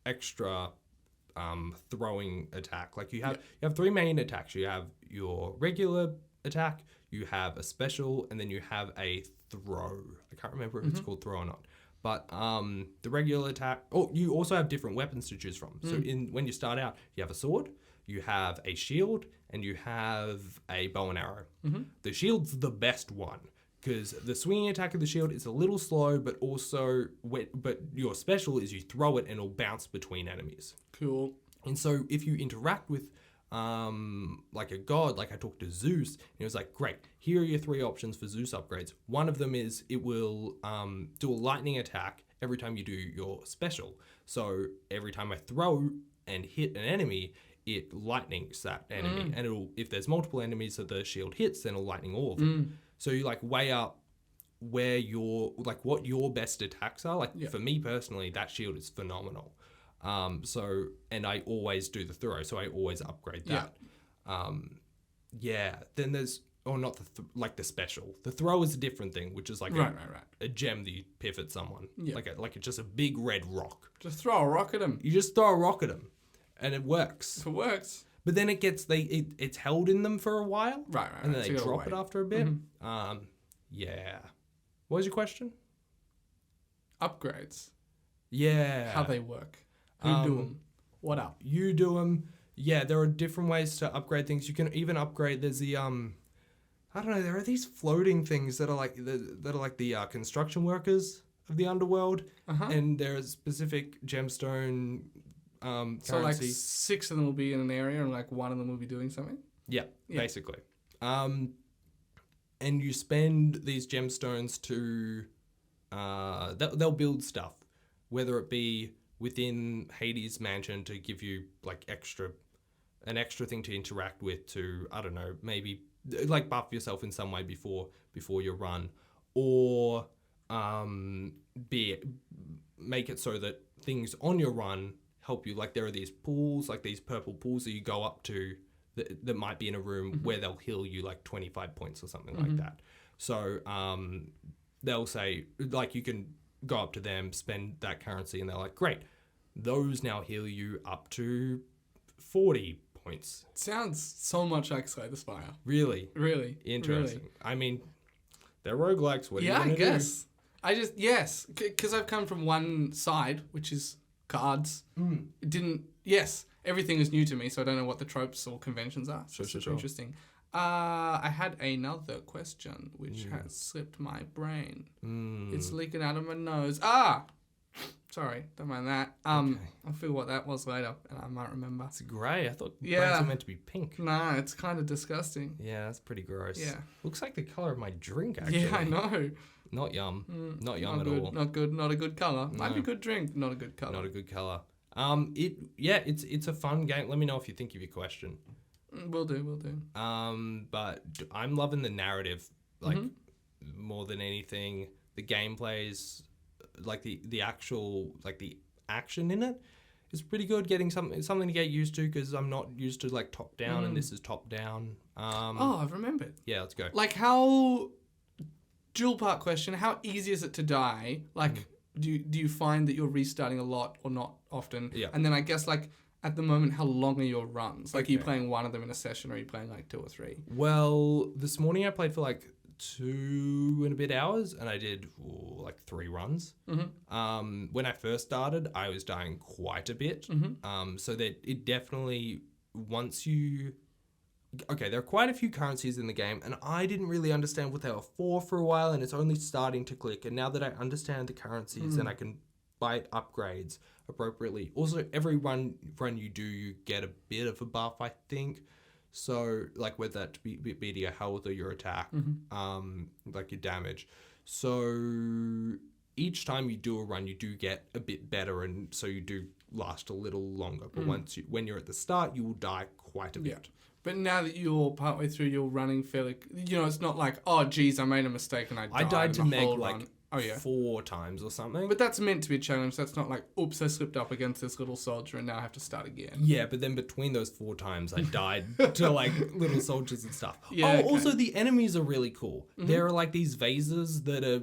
extra throwing attack. Like you have three main attacks. You have your regular attack, you have a special, and then you have a throw. I can't remember if it's called throw or not. But the regular attack... Oh, you also have different weapons to choose from. So when you start out, you have a sword, you have a shield, and you have a bow and arrow. The shield's the best one because the swinging attack of the shield is a little slow, but but your special is you throw it and it'll bounce between enemies. Cool. And so if you interact with like a god, like I talked to Zeus, and he was like, great, here are your 3 options for Zeus upgrades. One of them is it will do a lightning attack every time you do your special. So every time I throw and hit an enemy, it lightnings that enemy. And it'll, if there's multiple enemies that the shield hits, then it'll lightning all of them. So you like weigh up where your, like what your best attacks are. Like for me personally, that shield is phenomenal. So, and I always do the throw, so I always upgrade that. Then there's, or not like the special. The throw is a different thing, which is like a gem that you pivot someone. Like it's just a big red rock. Just throw a rock at them. You just throw a rock at them, and it works. It works. But then it gets, it's held in them for a while. Right. And then they So drop it after a bit. What was your question? Upgrades. Yeah. How they work. Who do them? What up? You do them. Yeah, there are different ways to upgrade things. You can even upgrade. There's the I don't know. There are these floating things that are like the construction workers of the underworld, and there's specific gemstone. So like 6 of them will be in an area, and like 1 of them will be doing something. Yeah, basically. And you spend these gemstones to they'll build stuff, whether it be within Hades' mansion to give you like an extra thing to interact with, to, I don't know, maybe like buff yourself in some way before your run, or make it so that things on your run help you. Like there are these pools, like these purple pools that you go up to that might be in a room where they'll heal you like 25 points or something like that. So they'll say, like, you can go up to them, spend that currency, and they're like, great, those now heal you up to 40 points. Sounds so much like Slay the Spire. Really? Really? Interesting. Really. I mean, they're roguelikes. What are you I going to guess. Do? I just, yes, because I've come from one side, which is cards. It didn't, everything is new to me, so I don't know what the tropes or conventions are. So it's super interesting. I had another question, which has slipped my brain. It's leaking out of my nose. Sorry, don't mind that. I'll figure what that was later, and I might remember. It's grey. I thought brains were meant to be pink. No, it's kind of disgusting. Yeah, that's pretty gross. Yeah. Looks like the colour of my drink, actually. Yeah, I know. Not yum. Not yum at good, all. Not good. Not a good colour. Might be a good drink. Not a good colour. Not a good colour. It's a fun game. Let me know if you think of your question. Will do. But I'm loving the narrative, like, more than anything. The gameplay's, like, the actual, like, the action in it is pretty good. Getting something to get used to, because I'm not used to, like, top down, and this is top down. I've remembered. Yeah, let's go. Like, how... Dual part question, how easy is it to die? Like, do you find that you're restarting a lot or not often? Yeah. And then I guess, like, at the moment, how long are your runs? Like, are you playing 1 of them in a session, or are you playing, like, 2 or 3? Well, this morning I played for, like, 2 and a bit hours, and I did, like, 3 runs. When I first started, I was dying quite a bit. So that it definitely, once you... Okay, there are quite a few currencies in the game, and I didn't really understand what they were for a while, and it's only starting to click. And now that I understand the currencies, and I can buy upgrades appropriately. Also, every run you do, you get a bit of a buff, I think. So, like, whether that be to your health or your attack, like your damage. So, each time you do a run, you do get a bit better, and so you do last a little longer. But when you're at the start, you will die quite a bit. But now that you're partway through, you're running fairly... You know, it's not like, oh, geez, I made a mistake and I died to Meg, like, Oh, yeah. 4 times or something. But that's meant to be a challenge. That's not like, oops, I slipped up against this little soldier and now I have to start again. Yeah, but then between those 4 times, I died to, like, little soldiers and stuff. Yeah, oh, okay. Also, the enemies are really cool. There are, like, these vases that are,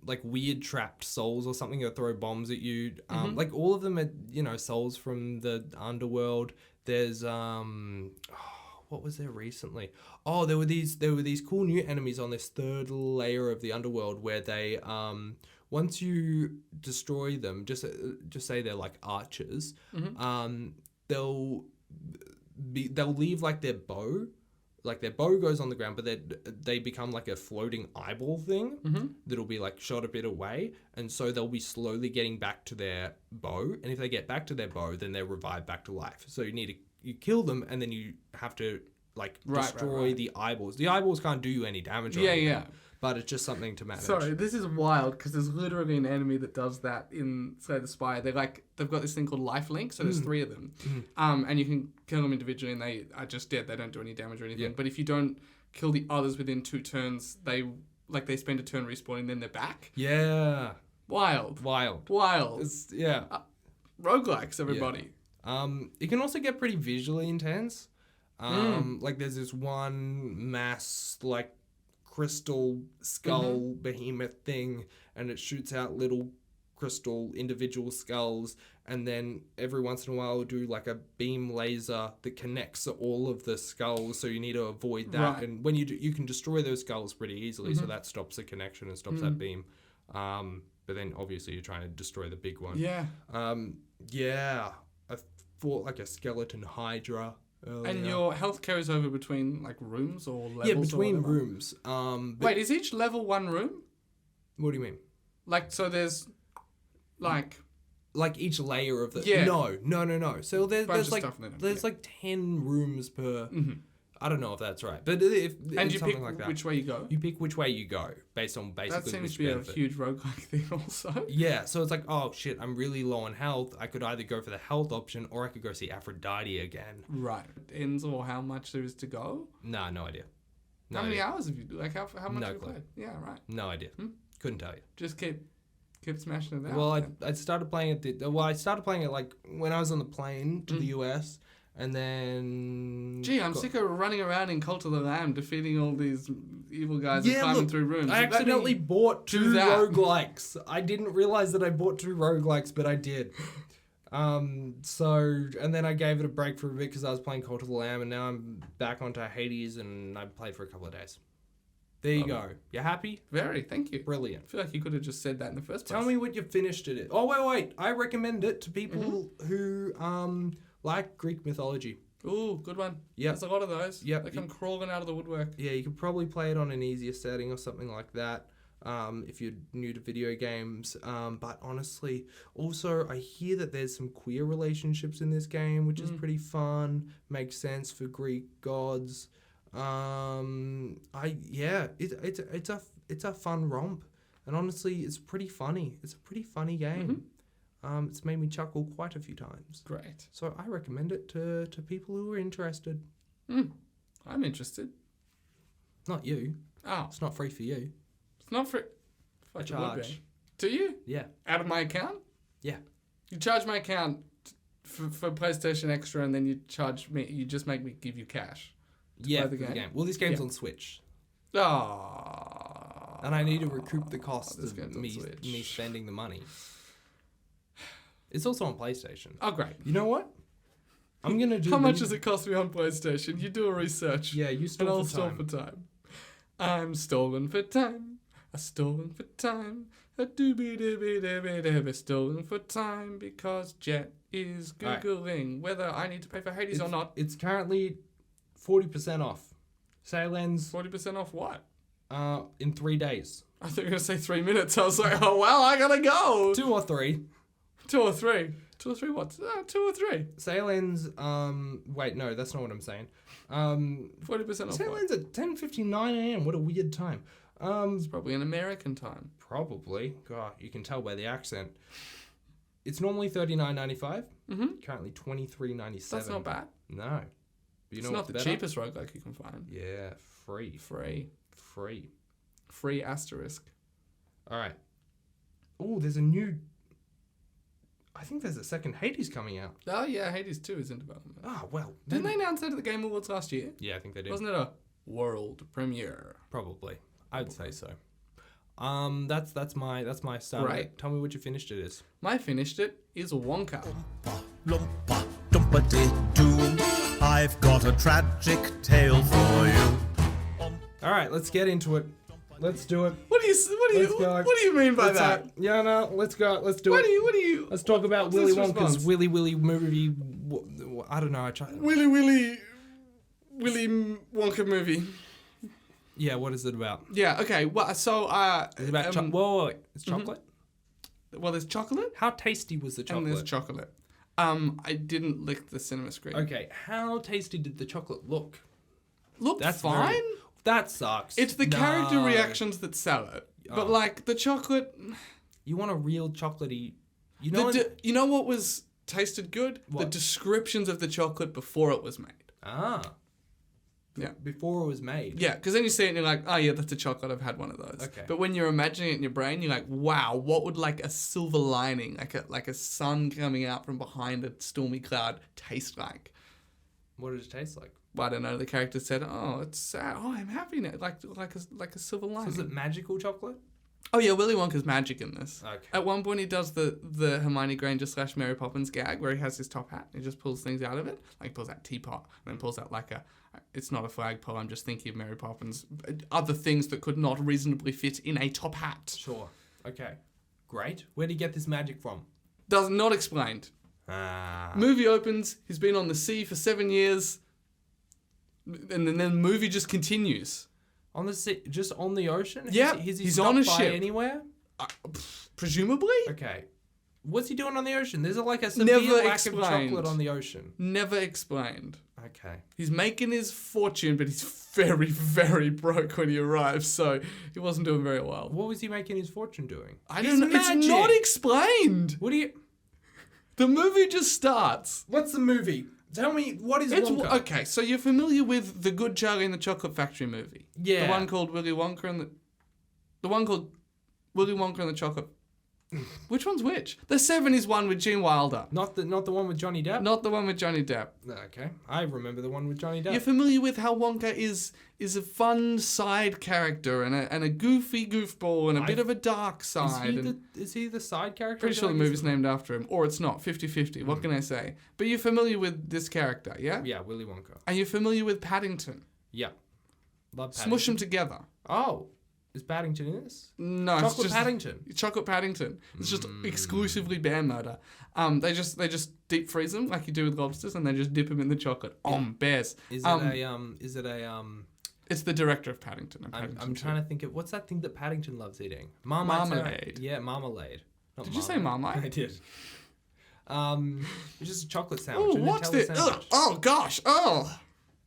like, weird trapped souls or something that throw bombs at you. Like, all of them are, you know, souls from the underworld. There's, what was there recently? Oh, there were these cool new enemies on this 3rd layer of the underworld where they once you destroy them, just say they're like archers, they'll leave like their bow. Like their bow goes on the ground, but they become like a floating eyeball thing that'll be like shot a bit away. And so they'll be slowly getting back to their bow. And if they get back to their bow, then they're revived back to life. So you kill them and then you have to like destroy the eyeballs. The eyeballs can't do you any damage or anything. Yeah. But it's just something to manage. Sorry, this is wild because there's literally an enemy that does that in, say, the Spire. They've got this thing called life link, so there's 3 of them. And you can kill them individually and they are just dead. They don't do any damage or anything. Yeah. But if you don't kill the others within 2 turns, they spend a turn respawning, then they're back. Yeah. Wild. It's, roguelikes, everybody. Yeah. It can also get pretty visually intense. Like there's this one mass, like, crystal skull behemoth thing, and it shoots out little crystal individual skulls, and then every once in a while it'll do like a beam laser that connects all of the skulls, so you need to avoid that. Right. And when you do, you can destroy those skulls pretty easily, so that stops the connection and stops that beam. But then obviously you're trying to destroy the big one. I fought like a skeleton hydra earlier. And your health carries over between like rooms or levels? Yeah, between rooms. Wait, is each level 1 room? What do you mean? Like, so there's like each layer of the... Yeah. No. So there's like 10 rooms per... I don't know if that's right, but if and you something pick like that, which way you go. You pick which way you go based on basically. That seems which to be benefit. A huge roguelike thing, also. Yeah, so it's like, oh shit, I'm really low on health. I could either go for the health option, or I could go see Aphrodite again. Right. Ends or how much there is to go? Nah, no idea. How many hours have you like? How much have you played? Yeah, right. No idea. Couldn't tell you. Just keep smashing it out. Well, I started playing it. I started playing it like when I was on the plane to the US. And then... Gee, I'm sick of running around in Cult of the Lamb defeating all these evil guys and climbing through rooms. I accidentally bought 2 roguelikes. I didn't realize that I bought 2 roguelikes, but I did. And then I gave it a break for a bit because I was playing Cult of the Lamb, and now I'm back onto Hades, and I played for a couple of days. There you go. You happy? Very, thank you. Brilliant. I feel like you could have just said that in the first place. Tell me what you finished it. Oh, wait. I recommend it to people who... like Greek mythology. Ooh, good one. Yeah. There's a lot of those. Yeah. They come crawling out of the woodwork. Yeah, you could probably play it on an easier setting or something like that if you're new to video games. But honestly, also, I hear that there's some queer relationships in this game, which is pretty fun. Makes sense for Greek gods. It's a fun romp. And honestly, it's pretty funny. It's a pretty funny game. It's made me chuckle quite a few times. Great. So I recommend it to people who are interested. I'm interested. Not you. Oh. It's not free for you. It's not free. I charge. Do you? Yeah. Out of my account? Yeah. You charge my account for PlayStation Extra, and then you charge me. You just make me give you cash. Yeah, for the game. Well, this game's on Switch. Oh. And I need to recoup the cost of me spending the money. It's also on PlayStation. Oh, great. You know what? I'm going to do... How much does it cost me on PlayStation? You do a research. Yeah, you stole for time. And I'll stall for time. I'm stolen for time. A stolen for time. A doobie-doobie-doobie-doobie. Stolen for time because Jett is Googling whether I need to pay for Hades or not. It's currently 40% off. Sale ends... 40% off what? In 3 days. I thought you were going to say 3 minutes. I was like, oh, well, I got to go. 2 or 3. 2 or 3. 2 or 3 what? 2 or 3. Sale ends, wait, no, that's not what I'm saying. 40% off. Sale ends at 10:59 a.m. What a weird time. It's probably an American time. Probably. God, you can tell by the accent. It's normally $39.95. Currently $23.97. That's not bad. No. But it's not the cheapest roguelike you can find. Yeah, free. Free asterisk. All right. Oh, there's a new... I think there's a second Hades coming out. Oh, yeah, Hades 2 is in development. Oh, well. Didn't they announce that at the Game Awards last year? Yeah, I think they did. Wasn't it a world premiere? Probably. I'd say so. That's my start. Right. Tell me what you finished it is. My finished it is Wonka. Oompa, Loompa, Doompity-doo. I've got a tragic tale for you. All right, let's get into it. Let's do it. What do you mean by that? Yeah, no, let's go. Let's do it. What do you? Let's talk about Willy Wonka's Willy movie. I don't know. I try. Willy Wonka movie. Yeah, what is it about? Yeah, okay. Well, so... Is it about wait. It's chocolate? Well, there's chocolate. How tasty was the chocolate? And there's chocolate. I didn't lick the cinema screen. Okay, how tasty did the chocolate look? Looked fine. That sucks. It's the character reactions that sell it. But, like, the chocolate... You want a real chocolatey... You know what was tasted good? What? The descriptions of the chocolate before it was made. Ah. Yeah. Before it was made. Yeah, because then you see it and you're like, oh yeah, that's a chocolate. I've had one of those. Okay. But when you're imagining it in your brain, you're like, wow, what would like a silver lining, like a sun coming out from behind a stormy cloud taste like? What did it taste like? Well, I don't know. The character said, oh, it's sad. Oh, I'm happy now. Like a silver lining. So is it magical chocolate? Oh yeah, Willy Wonka's magic in this. Okay. At one point, he does the Hermione Granger / Mary Poppins gag where he has his top hat and he just pulls things out of it. Like he pulls out teapot and then pulls out like it's not a flagpole. I'm just thinking of Mary Poppins. Other things that could not reasonably fit in a top hat. Sure. Okay. Great. Where did he get this magic from? Does not explained. Movie opens. He's been on the sea for 7 years, and then the movie just continues. On the sea, just on the ocean? Yeah, he's on a ship. Anywhere? Presumably. Okay. What's he doing on the ocean? There's like a severe lack of chocolate on the ocean. Never explained. Okay. He's making his fortune, but he's very, very broke when he arrives, so he wasn't doing very well. What was he making his fortune doing? I don't know. It's not explained. What do you... The movie just starts. What's the movie? Tell me, what is Wonka? Okay, so you're familiar with the Good Charlie and the Chocolate Factory movie? Yeah. The one called Willy Wonka and the one called Willy Wonka and the Chocolate... Which one's which? The 70s one with Gene Wilder. Not the one with Johnny Depp? Not the one with Johnny Depp. Okay. I remember the one with Johnny Depp. You're familiar with how Wonka is a fun side character and a goofy goofball and a bit of a dark side. Is he the side character? Pretty sure the movie's named after him. Or it's not. 50-50. What can I say? But you're familiar with this character, yeah? Yeah, Willy Wonka. Are you familiar with Paddington? Yeah. Love Paddington. Smush them together. Oh. Is Paddington in this? No, Chocolate Paddington. Chocolate Paddington. It's just exclusively bear murder. They just deep freeze them like you do with lobsters, and they just dip them in the chocolate. Bears. Is it a It's the director of Paddington. I'm trying to think of what's that thing that Paddington loves eating? Marmalade. Yeah, marmalade. Did you say Marmite? I did. It's just a chocolate sandwich. Oh, what's this? Oh gosh. Oh.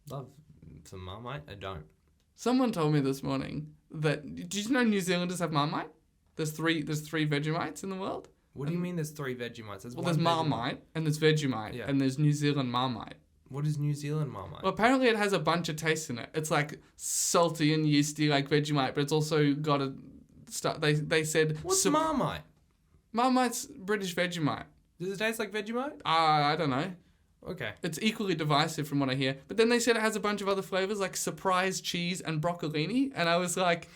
Love some Marmite. I don't. Someone told me this morning that, did you know New Zealanders have Marmite? There's three Vegemites in the world. What do you mean there's 3 Vegemites? There's Marmite and there's Vegemite and there's New Zealand Marmite. What is New Zealand Marmite? Well, apparently it has a bunch of tastes in it. It's like salty and yeasty like Vegemite, but it's also got a... They said... What's Marmite? Marmite's British Vegemite. Does it taste like Vegemite? I don't know. Okay. It's equally divisive from what I hear. But then they said it has a bunch of other flavors like surprise cheese and broccolini. And I was like,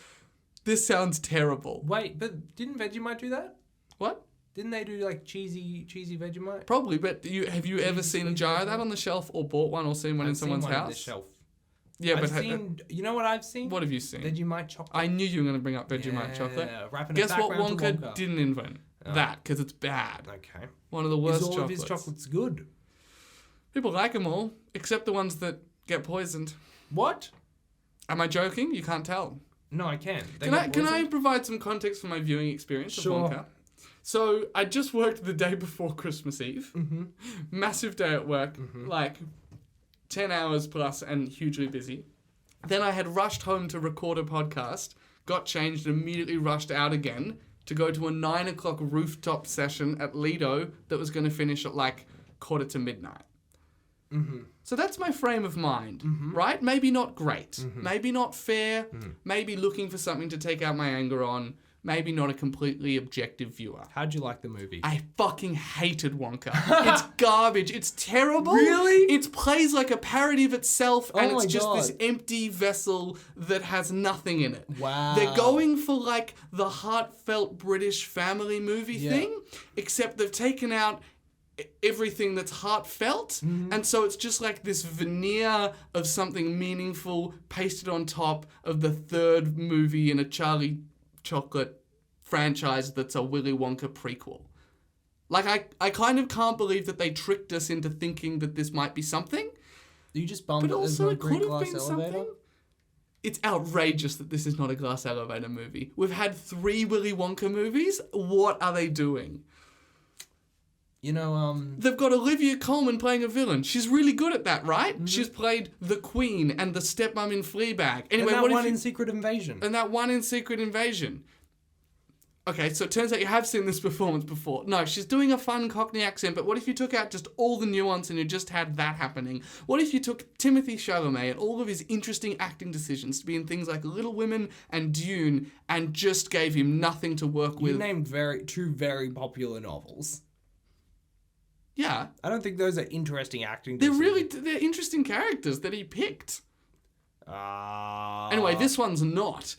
this sounds terrible. Wait, but didn't Vegemite do that? What? Didn't they do like cheesy Vegemite? Probably, but have you ever seen a jar of that on the shelf or bought one or seen one in someone's house? On the shelf. Yeah, I've seen, you know what I've seen? What have you seen? Vegemite chocolate. I knew you were going to bring up Vegemite chocolate. Wrapping Guess it back what round to Wonka didn't invent? That, because it's bad. Okay. One of the worst chocolates. Is all chocolates. of his chocolates good? People like them all, except the ones that get poisoned. What? Am I joking? You can't tell. No, I can. Can I provide some context for my viewing experience of Wonka? So I just worked the day before Christmas Eve. Mm-hmm. Massive day at work, like 10 hours plus and hugely busy. Then I had rushed home to record a podcast, got changed and immediately rushed out again to go to a 9 o'clock rooftop session at Lido that was going to finish at like 1:45 midnight. Mm-hmm. So that's my frame of mind, right? Maybe not great, maybe not fair, maybe looking for something to take out my anger on, maybe not a completely objective viewer. How'd you like the movie? I fucking hated Wonka. It's garbage. It's terrible. Really? It plays like a parody of itself, and Oh it's my just God. this empty vessel that has nothing in it. Wow. They're going for like the heartfelt British family movie Yeah. thing, except they've taken out everything that's heartfelt, and so it's just like this veneer of something meaningful pasted on top of the third movie in a Charlie Chocolate franchise that's a Willy Wonka prequel. Like, I kind of can't believe that they tricked us into thinking that this might be something. You just bummed But that there's also, no it green could have glass been elevator? something. It's outrageous that this is not a glass elevator movie. We've had 3 Willy Wonka movies. What are they doing? You know, They've got Olivia Colman playing a villain. She's really good at that, right? Mm-hmm. She's played the Queen and the stepmom in Fleabag. Anyway, and that what one if you... in Secret Invasion. And that one in Secret Invasion. Okay, so it turns out you have seen this performance before. No, she's doing a fun Cockney accent, but what if you took out just all the nuance and you just had that happening? What if you took Timothée Chalamet and all of his interesting acting decisions to be in things like Little Women and Dune and just gave him nothing to work You with? named two very popular novels. Yeah. I don't think those are interesting acting They're decisions. they're interesting characters that he picked. Anyway, this one's not.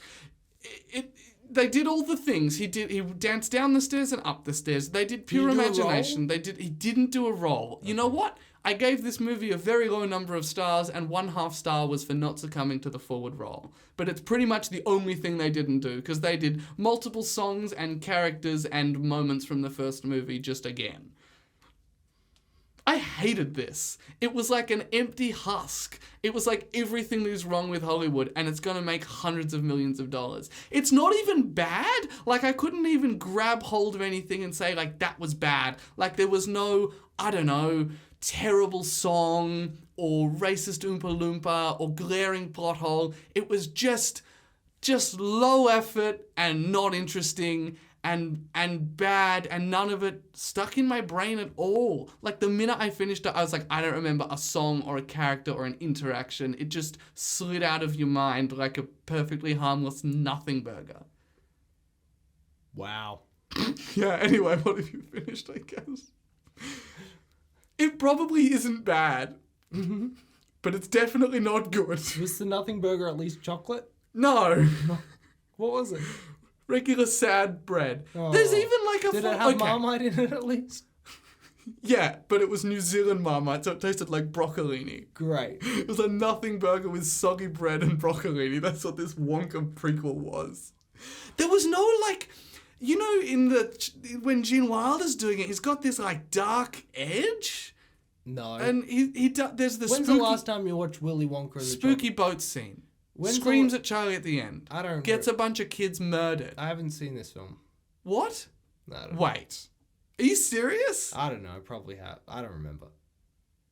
They did all the things. He danced down the stairs and up the stairs. They did pure Did he do a imagination. role? He didn't do a role. You know what? I gave this movie a very low number of stars, and 1/2 star was for not succumbing to the forward role. But it's pretty much the only thing they didn't do, because they did multiple songs and characters and moments from the first movie just again. I hated this. It was like an empty husk. It was like everything that is wrong with Hollywood, and it's gonna make hundreds of millions of dollars. It's not even bad. Like, I couldn't even grab hold of anything and say, like, that was bad. Like, there was no, I don't know, terrible song or racist Oompa Loompa or glaring plot hole. It was just low effort and not interesting and bad, and none of it stuck in my brain at all. Like, the minute I finished it, I was like, I don't remember a song or a character or an interaction. It just slid out of your mind like a perfectly harmless nothing burger. Wow. Yeah, anyway, what have you finished, I guess? It probably isn't bad, but it's definitely not good. Was the Nothing Burger at least chocolate? No. What was it? Regular sad bread. Oh. There's even like a... Did it have Marmite in it at least? Yeah, but it was New Zealand Marmite, so it tasted like broccolini. Great. It was a nothing burger with soggy bread and broccolini. That's what this Wonka prequel was. There was no, like... You know, when Gene Wilder's doing it, he's got this, like, dark edge. No. And there's the When's the last time you watched Willy Wonka and the spooky boat scene. When's Screams the- at Charlie at the end. I don't Gets a bunch of kids murdered. I haven't seen this film. What? No, I don't know. Wait. Are you serious? I don't know. I probably have. I don't remember.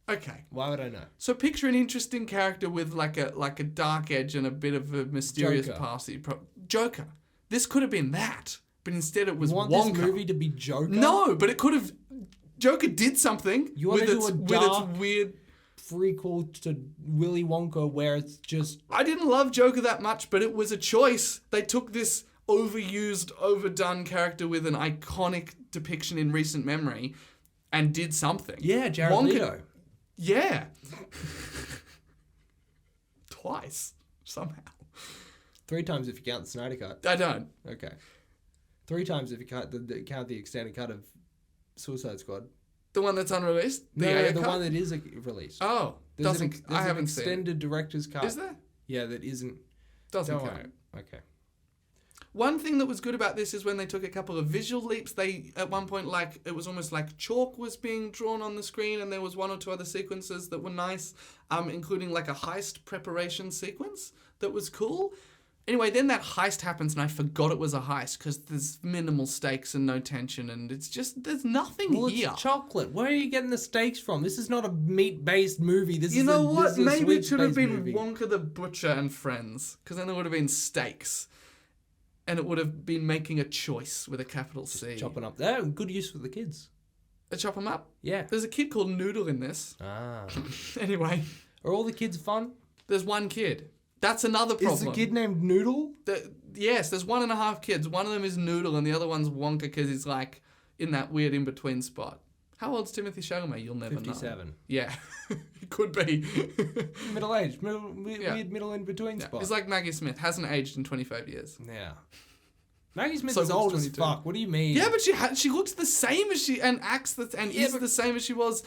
Okay. Why would I know? So picture an interesting character with like a dark edge and a bit of a mysterious Joker. past. Joker. This could have been that, but instead it was You want Wonka. this movie to be Joker? No, but it could have. Joker did something You want with to do a with dark- its weird. Prequel to Willy Wonka where it's just... I didn't love Joker that much, but it was a choice. They took this overused, overdone character with an iconic depiction in recent memory and did something. Yeah, Jared Leto. Yeah. Twice, somehow. 3 times if you count the Snyder Cut. I don't. Okay. 3 times if you count the extended cut of Suicide Squad. The one that's unreleased? The AO cut? one that is released. Oh, There's doesn't. I an haven't seen. extended director's cut. Is there? Yeah, that isn't. Doesn't Don't count. worry. Okay. One thing that was good about this is when they took a couple of visual leaps. They at one point it was almost like chalk was being drawn on the screen, and there was 1 or 2 other sequences that were nice, including like a heist preparation sequence that was cool. Anyway, then that heist happens, and I forgot it was a heist because there's minimal stakes and no tension, and it's just there's nothing Well, here. it's chocolate. Where are you getting the stakes from? This is not a meat-based movie. This You is know a, what? This is a Maybe it should have sweets-based been movie. Wonka the Butcher and Friends, because then there would have been stakes, and it would have been making a choice with a capital C. Chopping up there. Good use for the kids. Chop them up. Yeah. There's a kid called Noodle in this. Ah. Anyway, Are all the kids fun? there's one kid. That's another problem. Is the kid named Noodle? Yes, there's 1.5 kids. One of them is Noodle, and the other one's Wonka because he's like in that weird in-between spot. How old's Timothée Chalamet? You'll never know. 57. Yeah, it could be. Middle-aged. Weird middle in-between Yeah. spot. He's like Maggie Smith. Hasn't aged in 25 years. Yeah. Maggie Smith So is was old as 22. fuck. What do you mean? Yeah, but she looks the same as she and acts is the same as she was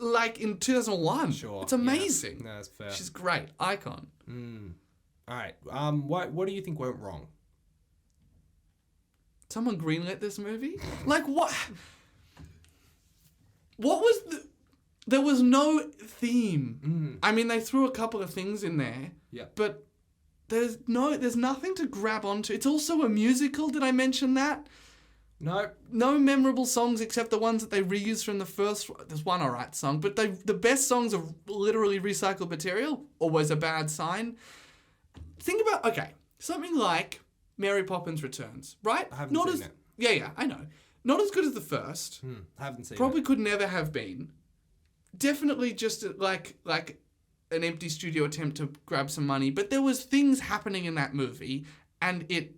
like in 2001. Sure. It's amazing. Yeah. No, that's fair. She's great. Icon. All right. What do you think went wrong? Someone greenlit this movie? Like what? What was there was no theme. I mean, they threw a couple of things in there. Yeah. But there's nothing to grab onto. It's also a musical. Did I mention that? No. No memorable songs except the ones that they reused from the first. There's one alright song, but the best songs are literally recycled material. Always a bad sign. Think about something like Mary Poppins Returns, right? I haven't seen it. Yeah, I know. Not as good as the first. I haven't seen Probably it. could never have been. Definitely just like an empty studio attempt to grab some money, but there was things happening in that movie, and it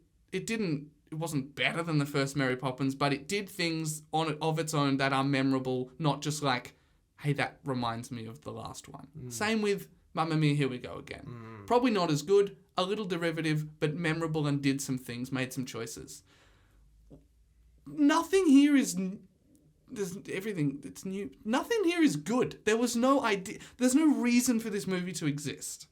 wasn't better than the first Mary Poppins, but it did things of its own that are memorable, not just like, hey, that reminds me of the last one. Same with Mamma Mia, Here We Go Again. Probably not as good, a little derivative, but memorable and did some things, made some choices. Nothing here is... There's everything that's new. Nothing here is good. There was no idea. There's no reason for this movie to exist.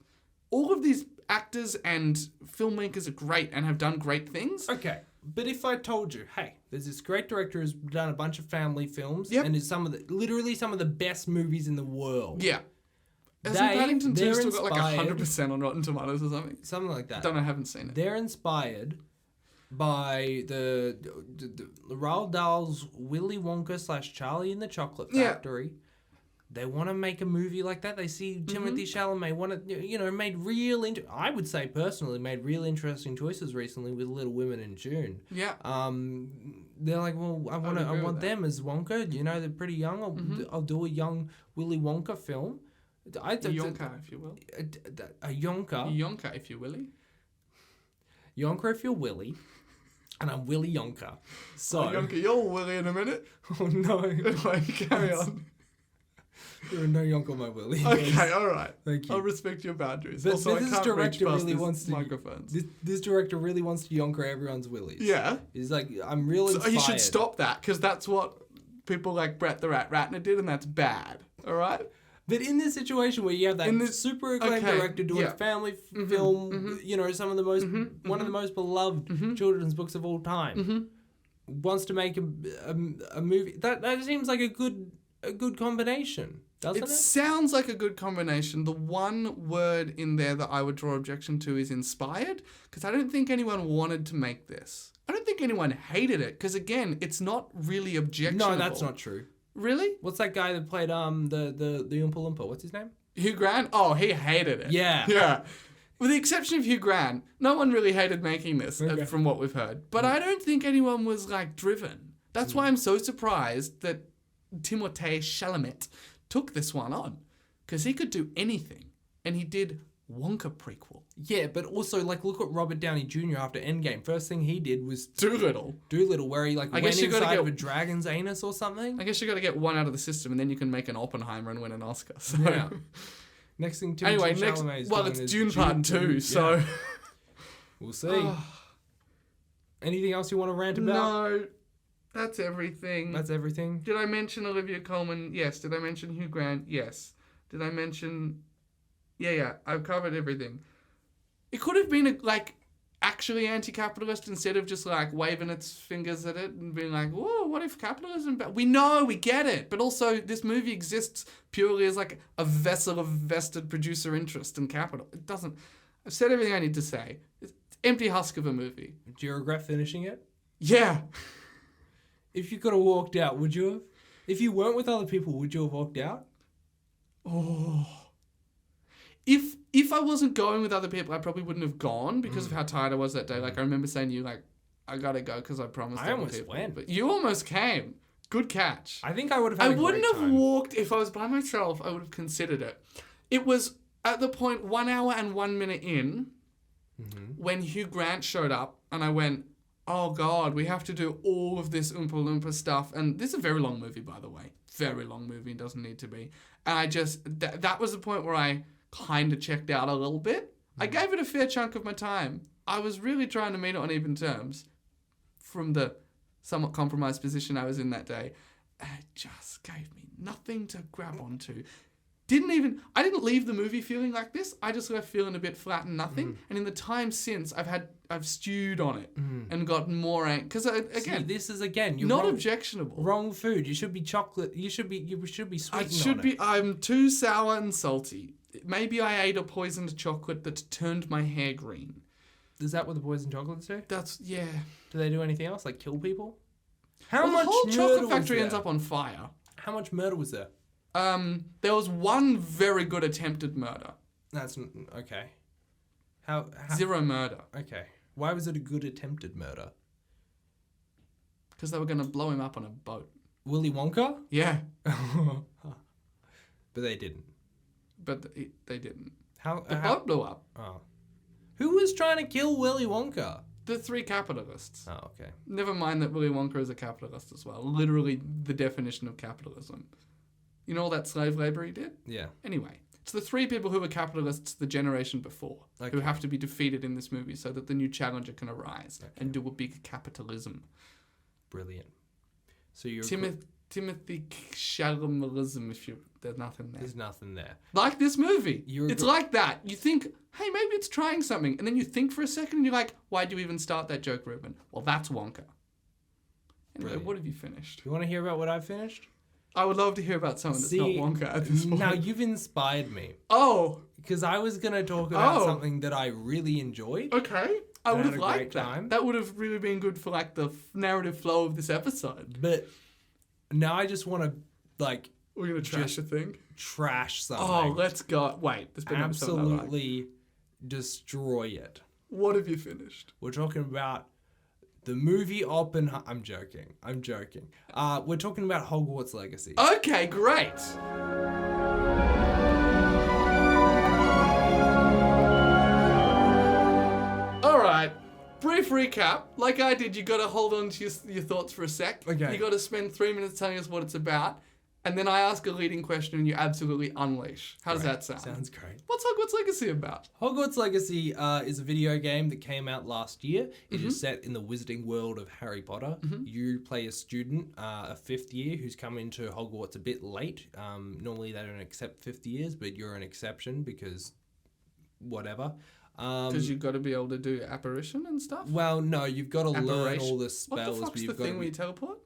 All of these actors and filmmakers are great and have done great things. Okay, but if I told you, hey, there's this great director who's done a bunch of family films Yep. and is literally some of the best movies in the world. Yeah. Hasn't Paddington 2 they're still got like inspired- 100% on Rotten Tomatoes or something? Something like that. Don't know, I haven't seen it. They're inspired by the Roald Dahl's Willy Wonka / Charlie and the Chocolate Factory. They want to make a movie like that. They see Timothée Chalamet made I would say personally made real interesting choices recently with Little Women in June. Yeah. They're like, well, I want them as Wonka. They're pretty young. I'll do a young Willy Wonka film. A Yonka, if you will. A Yonka. Yonka, if you willy. Yonka if you're Willy. And I'm Willy Yonka. So. Yonka, you're Willy in a minute. Oh no. Anyway, carry on. There are no Yonka on my Willy. Okay, alright. Thank you. I'll respect your boundaries. But Also, I this can't director reach past really this wants to microphones. This director really wants to Yonka everyone's Willies. Yeah. He's like, I'm real inspired. You should stop that, because that's what people like Brett the Rat Ratner did, and that's bad. Alright? But in this situation where you have that super acclaimed director doing a family film, some of the most one of the most beloved children's books of all time, wants to make a movie that seems like a good combination, doesn't it? It sounds like a good combination. The one word in there that I would draw objection to is inspired, because I don't think anyone wanted to make this. I don't think anyone hated it, because again, it's not really objectionable. No, that's not true. Really? What's that guy that played the Oompa Loompa? What's his name? Hugh Grant? Oh, he hated it. Yeah. Yeah. With the exception of Hugh Grant, no one really hated making this, from what we've heard. But I don't think anyone was, driven. That's why I'm so surprised that Timothée Chalamet took this one on. Because he could do anything. And he did Wonka prequel. Yeah, but also, look at Robert Downey Jr. after Endgame. First thing he did was... Doolittle, where he, went inside of a dragon's anus or something. I guess you got to get one out of the system, and then you can make an Oppenheimer and win an Oscar. So. Yeah. Next thing, Chalamet is doing it's is Dune Part 2, so... Yeah. We'll see. Anything else you want to rant about? No, that's everything. That's everything? Did I mention Olivia Colman? Yes. Did I mention Hugh Grant? Yes. Did I mention... Yeah, I've covered everything. It could have been, actually anti-capitalist instead of just, waving its fingers at it and being like, whoa, what if capitalism... We know, we get it. But also, this movie exists purely as, a vessel of vested producer interest and capital. It doesn't... I've said everything I need to say. It's empty husk of a movie. Do you regret finishing it? Yeah. If you could have walked out, would you have? If you weren't with other people, would you have walked out? Oh... If I wasn't going with other people, I probably wouldn't have gone because of how tired I was that day. I remember saying to you, I gotta go because I promised. I almost went. But you almost came. Good catch. I think I would have had a great have time. walked, if I was by myself, I would have considered it. It was at the point 1 hour and 1 minute in when Hugh Grant showed up and I went, oh God, we have to do all of this Oompa Loompa stuff. And this is a very long movie, by the way. Very long movie. It doesn't need to be. And I just, that was the point where I kind of checked out a little bit. I gave it a fair chunk of my time. I was really trying to meet it on even terms from the somewhat compromised position I was in that day. And it just gave me nothing to grab onto. I didn't leave the movie feeling like this. I just left feeling a bit flat and nothing. And in the time since, I've stewed on it and gotten more angry. Because again, this is you're not wrong, objectionable. wrong food. You should be chocolate. You should be sweet. I'm too sour and salty. Maybe I ate a poisoned chocolate that turned my hair green. Is that what the poison chocolates do? Yeah. Do they do anything else, like kill people? The whole chocolate factory ends up on fire. How much murder was there? There was one very good attempted murder. That's okay. How 0 murder. Okay. Why was it a good attempted murder? Because they were going to blow him up on a boat. Willy Wonka? Yeah. But they didn't. But they didn't. The boat blew up. Oh. Who was trying to kill Willy Wonka? The 3 capitalists. Oh, okay. Never mind that Willy Wonka is a capitalist as well. Literally the definition of capitalism. You know all that slave labor he did? Yeah. Anyway, it's the 3 people who were capitalists the generation before who have to be defeated in this movie so that the new challenger can arise and do a big capitalism. Brilliant. So you're... Timothée Chalamet, there's nothing there. There's nothing there. Like this movie. It's like that. You think, hey, maybe it's trying something. And then you think for a second and you're like, why'd you even start that joke, Reuben? Well, that's Wonka. Anyway, Brilliant. what have you finished? You want to hear about what I've finished? I would love to hear about someone that's not Wonka at this point. Now, you've inspired me. Oh. Because I was going to talk about something that I really enjoyed. Okay. I would have liked that. Time. That would have really been good for like the narrative flow of this episode. But now I just want to like... We're going to trash a thing? Trash something. Oh, let's go. Wait. There's been absolutely destroy it. What have you finished? We're talking about the movie Oppenheimer. I'm joking. We're talking about Hogwarts Legacy. Okay, great. All right. Brief recap. Like I did, you got to hold on to your thoughts for a sec. Okay. You got to spend 3 minutes telling us what it's about. And then I ask a leading question and you absolutely unleash. How does that sound? Sounds great. What's Hogwarts Legacy about? Hogwarts Legacy is a video game that came out last year. It is set in the wizarding world of Harry Potter. You play a student, a 5th year, who's come into Hogwarts a bit late. Normally they don't accept 5th years, but you're an exception because whatever. Because you've got to be able to do apparition and stuff? Well, no, you've got to learn all the spells. What the fuck's the thing where you teleport?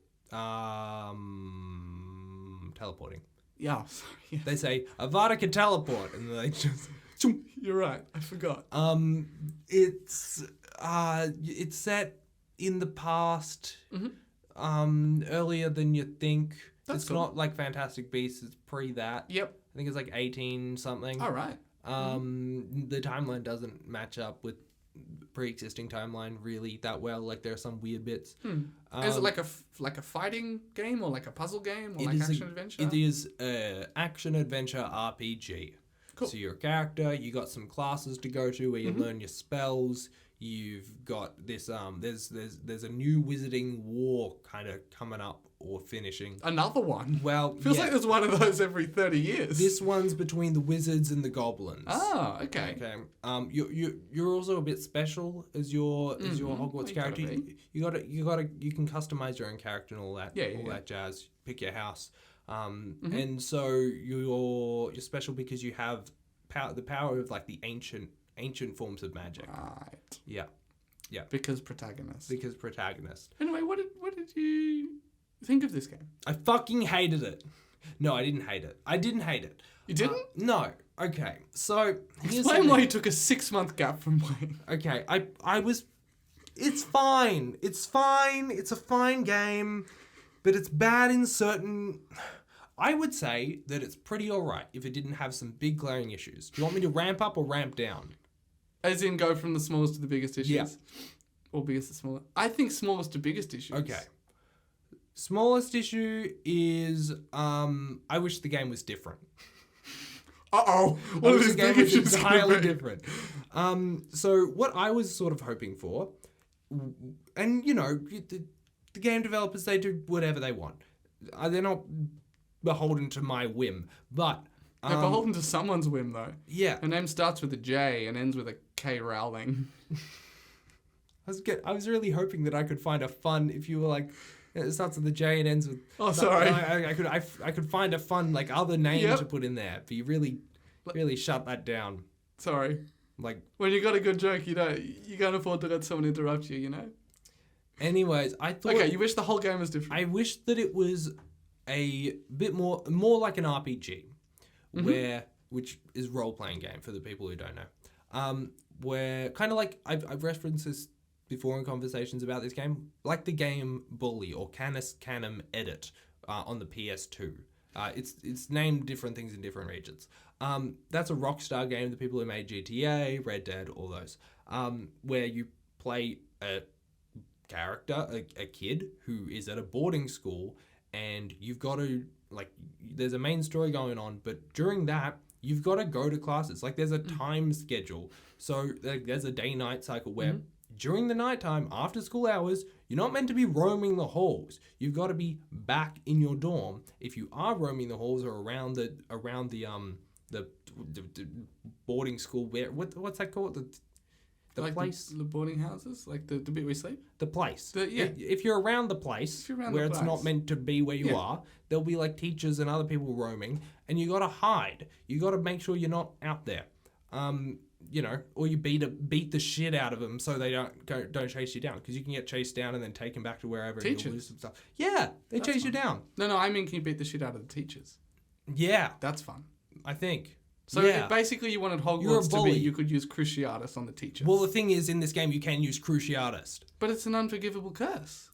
Teleporting. Yeah, sorry. Yeah. They say Avada can teleport, and they just. You're right. I forgot. It's set in the past, earlier than you think. It's not like Fantastic Beasts. It's pre that. Yep. I think it's like 18 something. All right. The timeline doesn't match up with pre-existing timeline really that well. Like there are some weird bits. Is it like a fighting game or like a puzzle game or like action adventure? It is a action adventure RPG. Cool. So you're a character. You got some classes to go to where you learn your spells. You've got this. There's a new wizarding war kind of coming up or finishing. Another one. Well, feels like there's one of those every 30 years. This one's between the wizards and the goblins. Oh, okay. Okay. You're also a bit special as your Hogwarts character. You can customize your own character and all that. That jazz. Pick your house. And so you're special because you have the power of like the ancient forms of magic. Right. Yeah. Because protagonist. Anyway, what did you think of this game? I fucking hated it. No, I didn't hate it. You didn't? No. Okay. So explain why you took a 6-month gap from playing. Okay. I was. It's fine. It's a fine game, but it's bad in certain. I would say that it's pretty alright if it didn't have some big glaring issues. Do you want me to ramp up or ramp down? As in go from the smallest to the biggest issues? Yeah. Or biggest to smallest? I think smallest to biggest issues. Okay. Smallest issue is I wish the game was different. Uh-oh. What is this game big was issues entirely different. So what I was sort of hoping for, and you know, the game developers, they do whatever they want. They're not beholden to my whim, but they're beholden to someone's whim, though. Yeah. Her name starts with a J and ends with a K. Rowling. I was really hoping that I could find a fun, if you were like, It starts with the J and ends with. Oh, sorry. I could find a fun like other name to put in there, but you really shut that down. Sorry. Like when you got a good joke, you can't afford to let someone interrupt you. You know. Anyways, I thought. Okay, you wish the whole game was different. I wish that it was a bit more like an RPG, which is role playing game for the people who don't know. Where kind of like I've referenced this before in conversations about this game, like the game Bully or Canis Canem Edit on the PS2. It's named different things in different regions. That's a Rockstar game, the people who made GTA, Red Dead, all those, where you play a character, a kid who is at a boarding school, and you've got to, like, there's a main story going on, but during that, you've got to go to classes. Like, there's a time schedule. So there's a day-night cycle where during the nighttime, after school hours, you're not meant to be roaming the halls. You've got to be back in your dorm. If you are roaming the halls or around the boarding school, what's that called? The like place? The boarding houses? Like the bit we sleep? The place. Yeah. If you're around the place, where it's not meant to be where you are, there'll be like teachers and other people roaming, and you got to hide. You got to make sure you're not out there. Or you beat the shit out of them so they don't chase you down, because you can get chased down and then taken back to wherever and you'll lose some stuff. Yeah, That's chase you down. No, I mean, can you beat the shit out of the teachers? Yeah. That's fun. I think. So basically you wanted Hogwarts to be you could use Cruciatus on the teachers. Well, the thing is, in this game, you can use Cruciatus. But it's an unforgivable curse.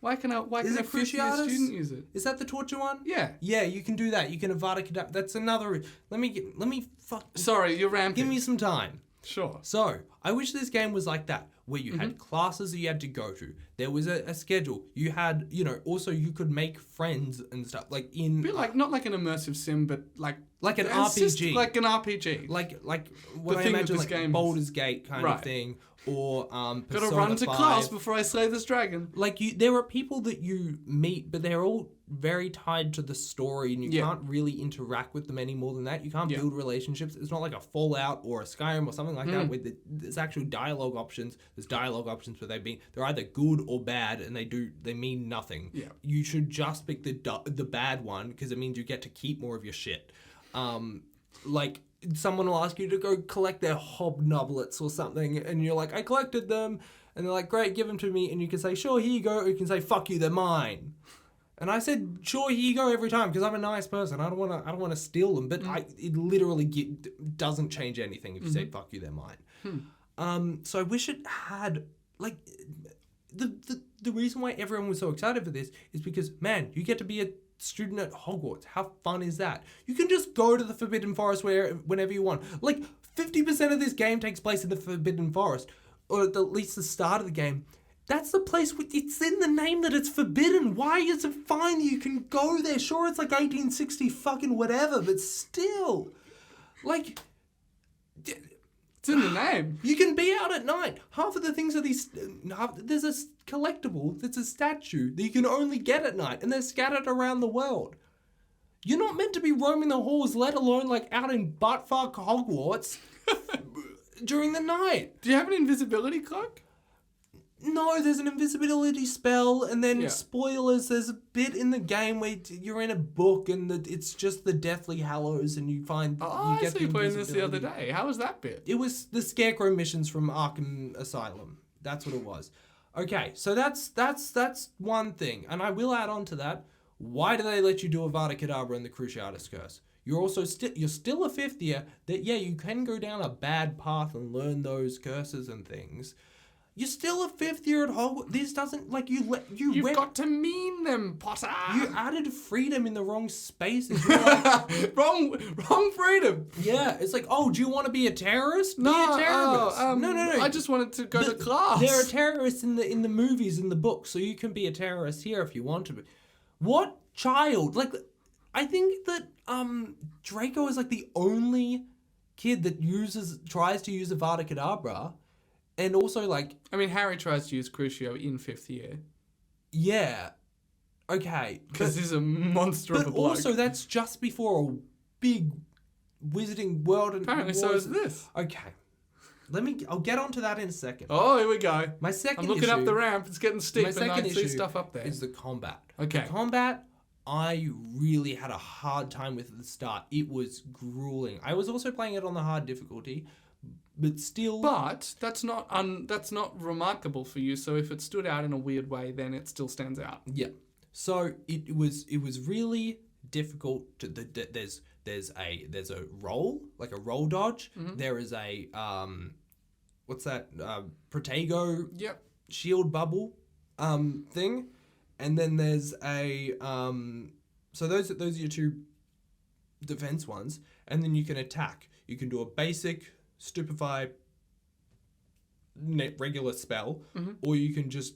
Why can a 50-year student use it? Is that the torture one? Yeah. Yeah, you can do that. You can Avada Kedavra. That's another... Let me fuck... Sorry, you're ramping. Give me some time. Sure. So, I wish this game was like that, where you had classes that you had to go to. There was a schedule. You had, also you could make friends and stuff. Like in... A bit like, not like an immersive sim, but like an RPG. Like an RPG. Like what I imagine like game Baldur's Gate kind of thing. Or Persona Gotta run to 5. class before I slay this dragon. Like there are people that you meet, but they're all very tied to the story, and you can't really interact with them any more than that. You can't build relationships. It's not like a Fallout or a Skyrim or something like that, where there's actual dialogue options. There's dialogue options where they're either good or bad, and they mean nothing. Yeah. You should just pick the bad one, because it means you get to keep more of your shit. Like, someone will ask you to go collect their hobnoblets or something, and you're like, I collected them, and they're like, great, give them to me, and you can say, sure, here you go, or you can say, fuck you, they're mine. And I said, sure, here you go every time, because I'm a nice person. I don't want to steal them, but it literally doesn't change anything if you say, fuck you, they're mine. So I wish it had, like, the reason why everyone was so excited for this is because, man, you get to be a student at Hogwarts. How fun is that? You can just go to the Forbidden Forest whenever you want. Like, 50% of this game takes place in the Forbidden Forest, or at least the start of the game. That's the place, it's in the name that it's forbidden. Why is it fine that you can go there? Sure, it's like 1860 fucking whatever, but still. Like... It's in the name. You can be out at night. Half of the things are these... there's a collectible that's a statue that you can only get at night, and they're scattered around the world. You're not meant to be roaming the halls, let alone like out in buttfuck Hogwarts during the night. Do you have an invisibility cloak? No, there's an invisibility spell, and then spoilers, there's a bit in the game where you're in a book and it's just the Deathly Hallows, and you find... Oh, I saw you playing this the other day. How was that bit? It was the Scarecrow missions from Arkham Asylum. That's what it was. Okay, so that's one thing, and I will add on to that. Why do they let you do Avada Kedavra and the Cruciatus Curse? You're also you're still a fifth year that, you can go down a bad path and learn those curses and things. You're still a fifth year at Hogwarts. This doesn't, like, you've got to mean them, Potter. You added freedom in the wrong spaces. Like, wrong freedom. Yeah, it's like, oh, do you want to be a terrorist? No, be a terrorist. No. I just wanted to go to class. There are terrorists in the movies, in the books, so you can be a terrorist here if you want to be. What child? Like, I think that Draco is like the only kid that tries to use Avada Kedavra. And also, like... I mean, Harry tries to use Crucio in 5th year. Yeah. Okay. Because he's a monster of a bloke. But also, that's just before a big Wizarding World. And apparently so is this. Okay. I'll get onto that in a second. Oh, here we go. My second I'm looking up issue- the ramp. It's getting steep, My and I second see issue stuff up there. is the combat. Okay. The combat, I really had a hard time with at the start. It was grueling. I was also playing it on the hard difficulty, but still. But that's not remarkable for you. So if it stood out in a weird way, then it still stands out. Yeah. So it was really difficult to there's a roll, like a roll dodge. Mm-hmm. There is a what's that? Protego Yep. shield bubble thing. And then there's a so those are your two defense ones, and then you can attack. You can do a basic stupefy regular spell, or you can just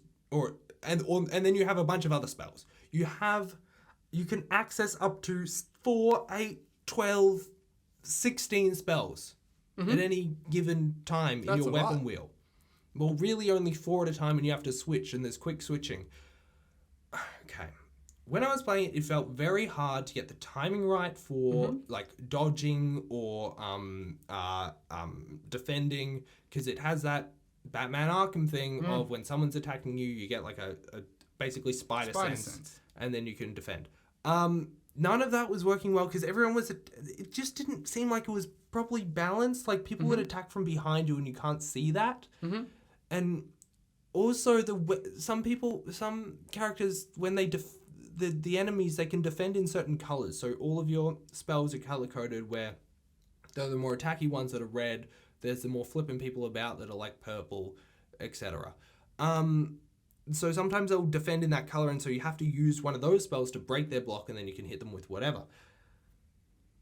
and then you have a bunch of other spells. You can access up to 4, 8, 12, 16 spells at any given time That's in your a weapon lot. wheel. Well, really only 4 at a time, and you have to switch, and there's quick switching. Okay. When I was playing it, it felt very hard to get the timing right for like dodging or defending, because it has that Batman Arkham thing of when someone's attacking you, you get like a basically spider sense, and then you can defend. None of that was working well because everyone was. It just didn't seem like it was properly balanced. Like people would attack from behind you, and you can't see that. And also some characters, when they the enemies, they can defend in certain colors. So all of your spells are color coded, where they're the more attacky ones that are red. There's the more flipping people about that are like purple, etc. So sometimes they'll defend in that color, and so you have to use one of those spells to break their block, and then you can hit them with whatever.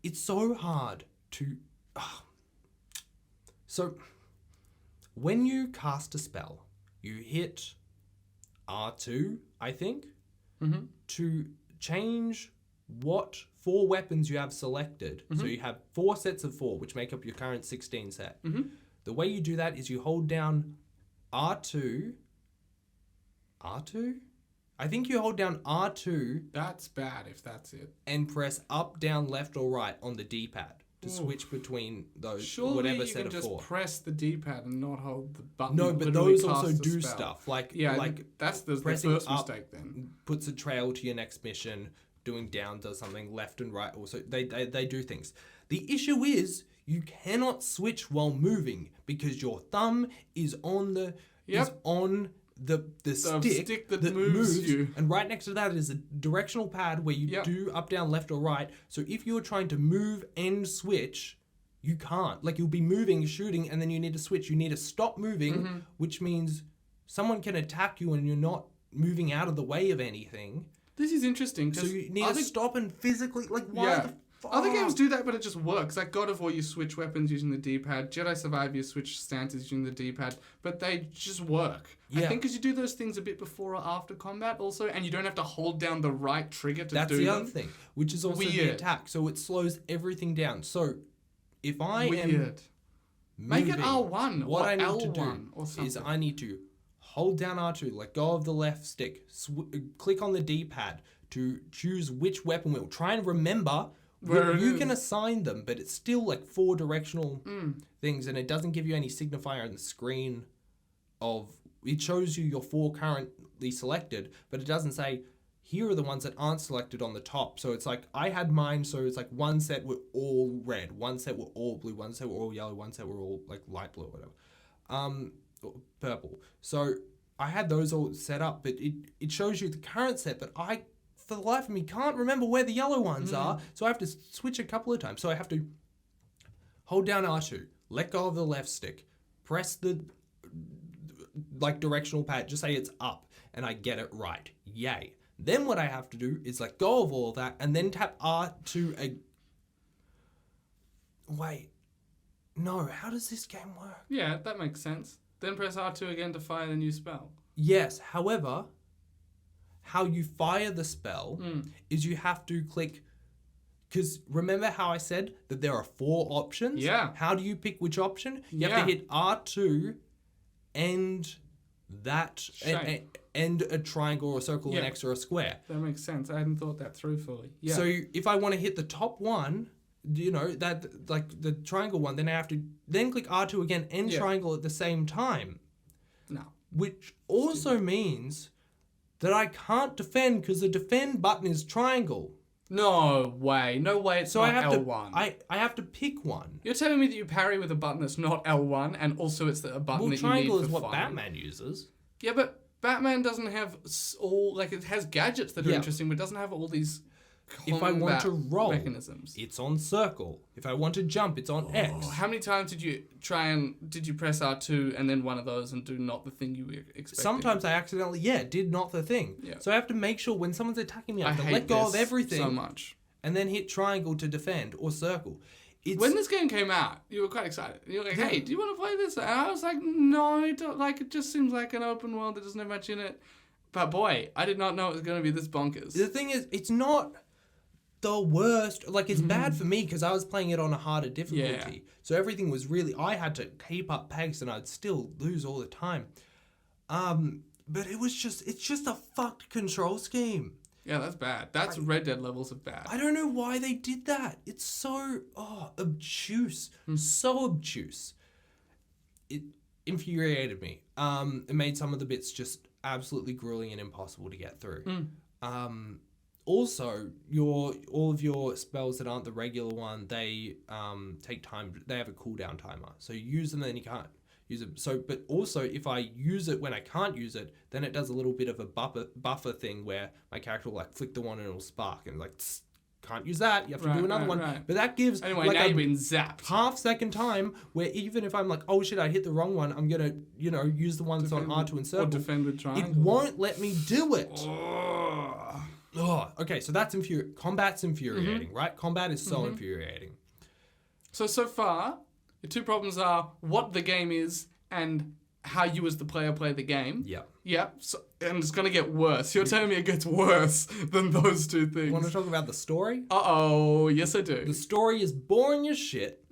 It's so hard to... So when you cast a spell, you hit R2, I think, to change what 4 weapons you have selected. So you have 4 sets of 4, which make up your current 16 set. The way you do that is you hold down R2. I think you hold down R2. That's bad if that's it. And press up, down, left, or right on the D-pad to switch between those, Surely whatever you set can of just 4. press the D-pad and not hold the button. No, that but literally those also casts the do spell. stuff. Like that's the pressing first up mistake then. puts a trail to your next mission. Doing down does something. Left and right also. They do things. The issue is you cannot switch while moving because your thumb is on the the stick that moves you. And right next to that is a directional pad where you do up, down, left, or right. So if you're trying to move and switch, you can't. Like you'll be moving, shooting, and then you need to switch. You need to stop moving, which means someone can attack you and you're not moving out of the way of anything. This is interesting. So you need to stop and physically, like, why the fuck? Other games do that, but it just works. Like God of War, you switch weapons using the D-pad. Jedi Survivor, you switch stances using the D-pad. But they just work. I think because you do those things a bit before or after combat also, and you don't have to hold down the right trigger to do them. That's the other thing, which is also the attack. So it slows everything down. So if I am moving, make it R1 what or I need L1 to do or something. is I need to hold down R2, let go of the left stick, click on the D-pad to choose which weapon wheel. Try and remember... You can assign them, but it's still like 4 directional things, and it doesn't give you any signifier on the screen of... It shows you your 4 currently selected, but it doesn't say, here are the ones that aren't selected on the top. So it's like, I had mine, so it's like one set were all red, one set were all blue, one set were all yellow, one set were all like light blue or whatever. Or purple. So I had those all set up, but it shows you the current set, but I... for the life of me, can't remember where the yellow ones are, so I have to switch a couple of times. So I have to hold down R2, let go of the left stick, press the like directional pad, just say it's up, and I get it right. Yay. Then what I have to do is let go of all of that, and then tap R2 Wait. No, how does this game work? Yeah, that makes sense. Then press R2 again to fire the new spell. Yes, however... How you fire the spell is you have to click... Because remember how I said that there are 4 options? Yeah. How do you pick which option? You have to hit R2 and that... And a triangle or a circle, an X or a square. That makes sense. I hadn't thought that through fully. Yeah. So if I want to hit the top one, you know, that like the triangle one, then I have to then click R2 again and triangle at the same time. No. Which also means that I can't defend because the defend button is triangle. No way. No way it's So not I have L1. I have to pick one. You're telling me that you parry with a button that's not L1 and also it's a button that you need Triangle for is what fighting? Batman uses. Yeah, but Batman doesn't have all... Like, it has gadgets that are Yeah. interesting, but it doesn't have all these If I want to combat roll, mechanisms. it's on circle. If I want to jump, it's on X. Oh, how many times did you press R2 and then one of those and do not the thing you were expecting? Sometimes I accidentally, did not the thing. Yeah. So I have to make sure when someone's attacking me, I have to hate let go of this everything so much. and then hit triangle to defend or circle. It's, When this game came out, you were quite excited. You were like, hey, do you want to play this? And I was like, no, I don't. Like, it just seems like an open world that doesn't have much in it. But boy, I did not know it was going to be this bonkers. the thing is, it's not the worst. Like, it's bad for me because I was playing it on a harder difficulty. Yeah. So everything was really, I had to keep up pace and I'd still lose all the time. But it's just a fucked control scheme. Yeah, that's bad. That's Red Dead levels of bad. I don't know why they did that. It's so obtuse. So obtuse. It infuriated me. It made some of the bits just absolutely grueling and impossible to get through. Also, all of your spells that aren't the regular one, they take time. They have a cooldown timer. So you use them, then you can't use it. So, but also, if I use it when I can't use it, then it does a little bit of a buffer thing where my character will like flick the one and it'll spark and like can't use that. You have to do another one. Right. But that gives Anyway, like now a you've been zapped. half-second time where even if I'm like, oh shit, I hit the wrong one, I'm gonna use the one that's on R2 and circle. Or defend with triangle. It won't let me do it. Okay, so that's combat's infuriating, right? Combat is so infuriating. So far, your two problems are what the game is and how you as the player play the game. Yeah. Yeah, so, and it's going to get worse. You're telling me it gets worse than those two things. Want to talk about the story? Uh-oh, yes I do. The story is boring as shit,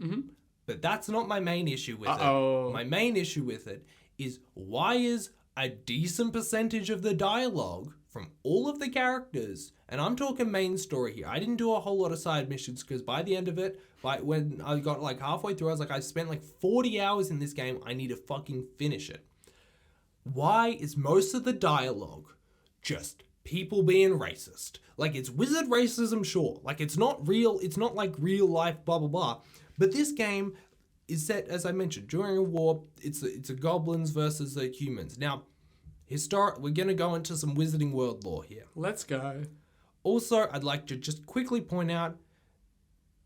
but that's not my main issue with it. My main issue with it is why is a decent percentage of the dialogue from all of the characters, and I'm talking main story here. I didn't do a whole lot of side missions because by the end of it, when I got like halfway through, I was like, I spent like 40 hours in this game. I need to fucking finish it. Why is most of the dialogue just people being racist? Like, it's wizard racism, sure. Like, it's not real. It's not like real life, blah, blah, blah. But this game is set, as I mentioned, during a war. It's a goblins versus the humans. Now, we're going to go into some Wizarding World lore here. Let's go. Also, I'd like to just quickly point out,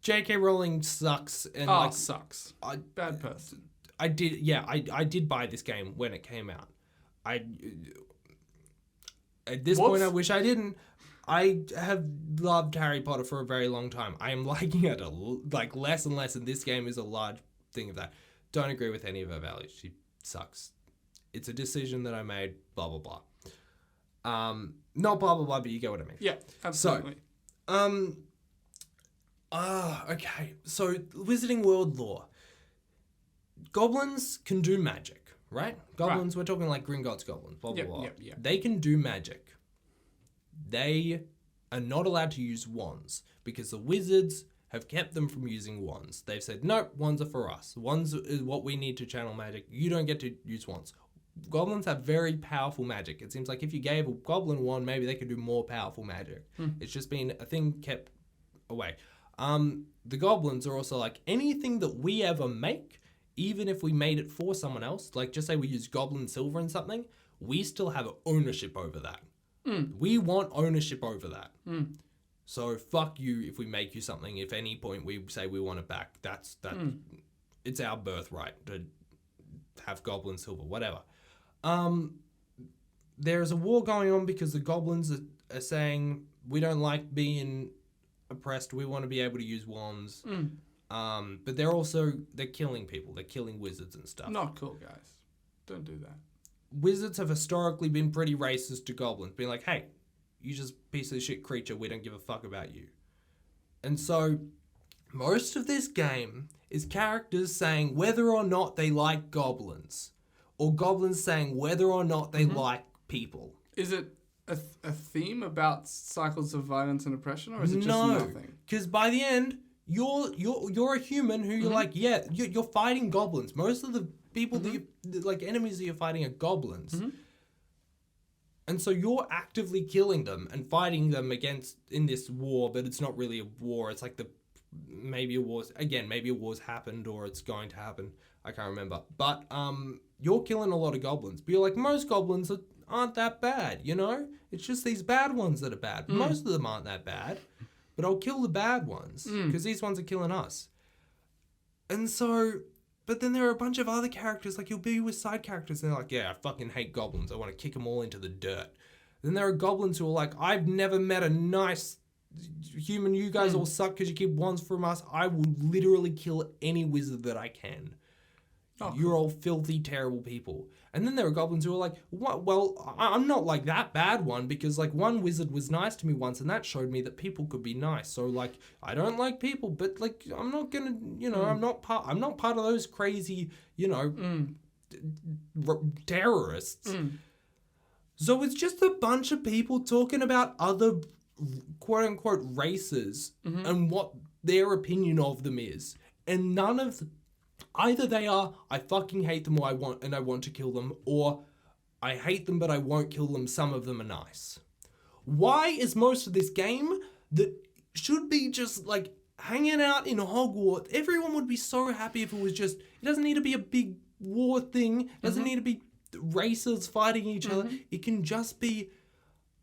J.K. Rowling sucks. And Sucks. Bad person. I did buy this game when it came out. At this point, I wish I didn't. I have loved Harry Potter for a very long time. I am liking it less and less, and this game is a large thing of that. Don't agree with any of her values. She sucks. It's a decision that I made, blah, blah, blah. Not blah, blah, blah, but you get what I mean. Yeah, absolutely. Okay. So, Wizarding World lore. Goblins can do magic, right? Goblins, we're talking like Gringotts goblins, blah, blah, blah. Yep. They can do magic. They are not allowed to use wands because the wizards have kept them from using wands. They've said, nope, wands are for us. Wands is what we need to channel magic. You don't get to use wands. Goblins have very powerful magic. It seems like if you gave a goblin wand, maybe they could do more powerful magic. It's just been a thing kept away. The goblins are also like anything that we ever make, even if we made it for someone else, like just say we use goblin silver in something, we still have ownership over that. We want ownership over that. So fuck you if we make you something. If any point we say we want it back, it's our birthright to have goblin silver, whatever. There's a war going on because the goblins are saying we don't like being oppressed. We want to be able to use wands. But they're killing people. They're killing wizards and stuff. Not cool, guys. Don't do that. Wizards have historically been pretty racist to goblins, being like, hey, you just piece of shit creature, we don't give a fuck about you. And so, most of this game is characters saying whether or not they like goblins, or goblins saying whether or not they like people. Is it a theme about cycles of violence and oppression, or is it just nothing? Because by the end, you're a human who you're like, yeah, you're fighting goblins. Most of the people that like enemies that you're fighting are goblins. And so you're actively killing them and fighting them in this war, but it's not really a war. It's like maybe a war's happened or it's going to happen. I can't remember. But you're killing a lot of goblins. But you're like, most goblins aren't that bad, you know? It's just these bad ones that are bad. Most of them aren't that bad. But I'll kill the bad ones because these ones are killing us. And so, but then there are a bunch of other characters, like you'll be with side characters and they're like, yeah, I fucking hate goblins. I want to kick them all into the dirt. Then there are goblins who are like, I've never met a nice human. You guys all suck because you keep wands from us. I will literally kill any wizard that I can. You're all filthy, terrible people. And then there are goblins who are like, what? Well, I'm not like that bad one because like one wizard was nice to me once and that showed me that people could be nice. So like, I don't like people, but like, I'm not gonna, you know, I'm not part of those crazy, you know, terrorists. So it's just a bunch of people talking about other quote unquote races and what their opinion of them is. And none of either they are, I fucking hate them or I want to kill them, or I hate them but I won't kill them, some of them are nice. Why is most of this game that should be just like hanging out in Hogwarts, everyone would be so happy if it was just, it doesn't need to be a big war thing, it doesn't need to be races fighting each other, it can just be,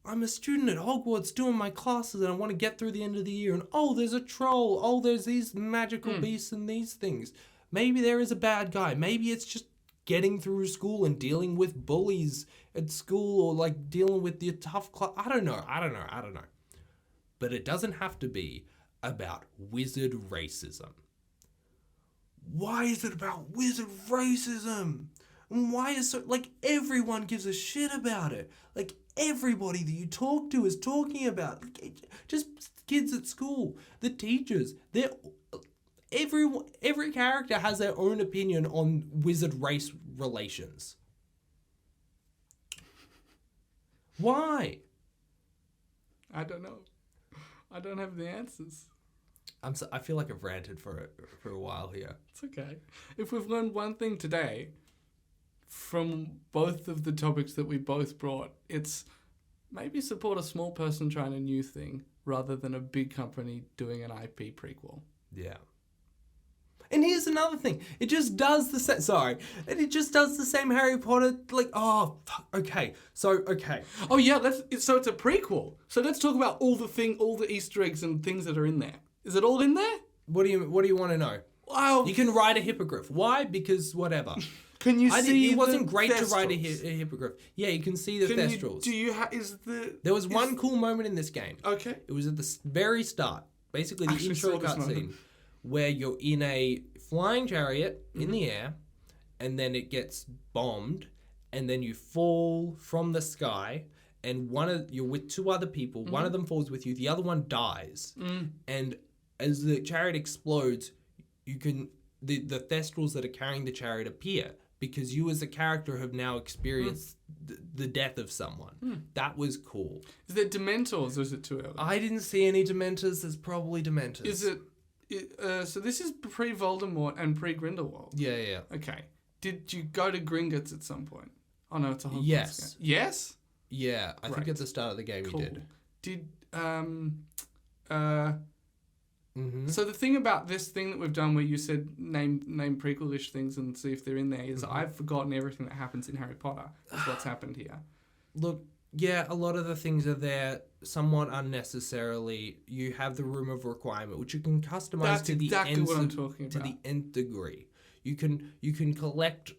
I'm a student at Hogwarts doing my classes and I want to get through the end of the year and oh, there's a troll, oh, there's these magical beasts and these things. Maybe there is a bad guy. Maybe it's just getting through school and dealing with bullies at school or like dealing with the tough class. I don't know. But it doesn't have to be about wizard racism. Why is it about wizard racism? And why is so, like, everyone gives a shit about it. Like, everybody that you talk to is talking about it. Just kids at school, the teachers, every character has their own opinion on wizard race relations. Why? I don't know. I don't have the answers. I feel like I've ranted for a while here. It's okay. If we've learned one thing today from both of the topics that we both brought, it's maybe support a small person trying a new thing rather than a big company doing an IP prequel. Yeah. And here's another thing. It just does the same. Sorry. It just does the same Harry Potter. Like, oh, fuck. Okay. So, okay. Oh, yeah. So it's a prequel. So let's talk about all the Easter eggs and things that are in there. Is it all in there? What do you want to know? Wow. You can write a hippogriff. Why? Because whatever. Can you see it wasn't great thestrals? to write a hippogriff. Yeah, you can see the thestrals. There was one cool moment in this game. Okay. It was at the very start. Basically, the intro cutscene. Where you're in a flying chariot in the air, and then it gets bombed, and then you fall from the sky, and you're with two other people. One of them falls with you, the other one dies. And as the chariot explodes, you can the thestrals that are carrying the chariot appear because you as a character have now experienced the death of someone. That was cool. Is there Dementors or is it too early? I didn't see any Dementors. There's probably Dementors. Is it? So this is pre-Voldemort and pre-Grindelwald. Yeah. Okay. Did you go to Gringotts at some point? Oh no, it's a Hogwarts Yes. game. Yes? Yeah, I think at the start of the game you did. So the thing about this thing that we've done where you said name prequel-ish things and see if they're in there is I've forgotten everything that happens in Harry Potter. Is what's happened here. Look, yeah, a lot of the things are there somewhat unnecessarily. You have the Room of Requirement, which you can customize That's to the exactly nth what I'm talking to about. the nth degree. You can collect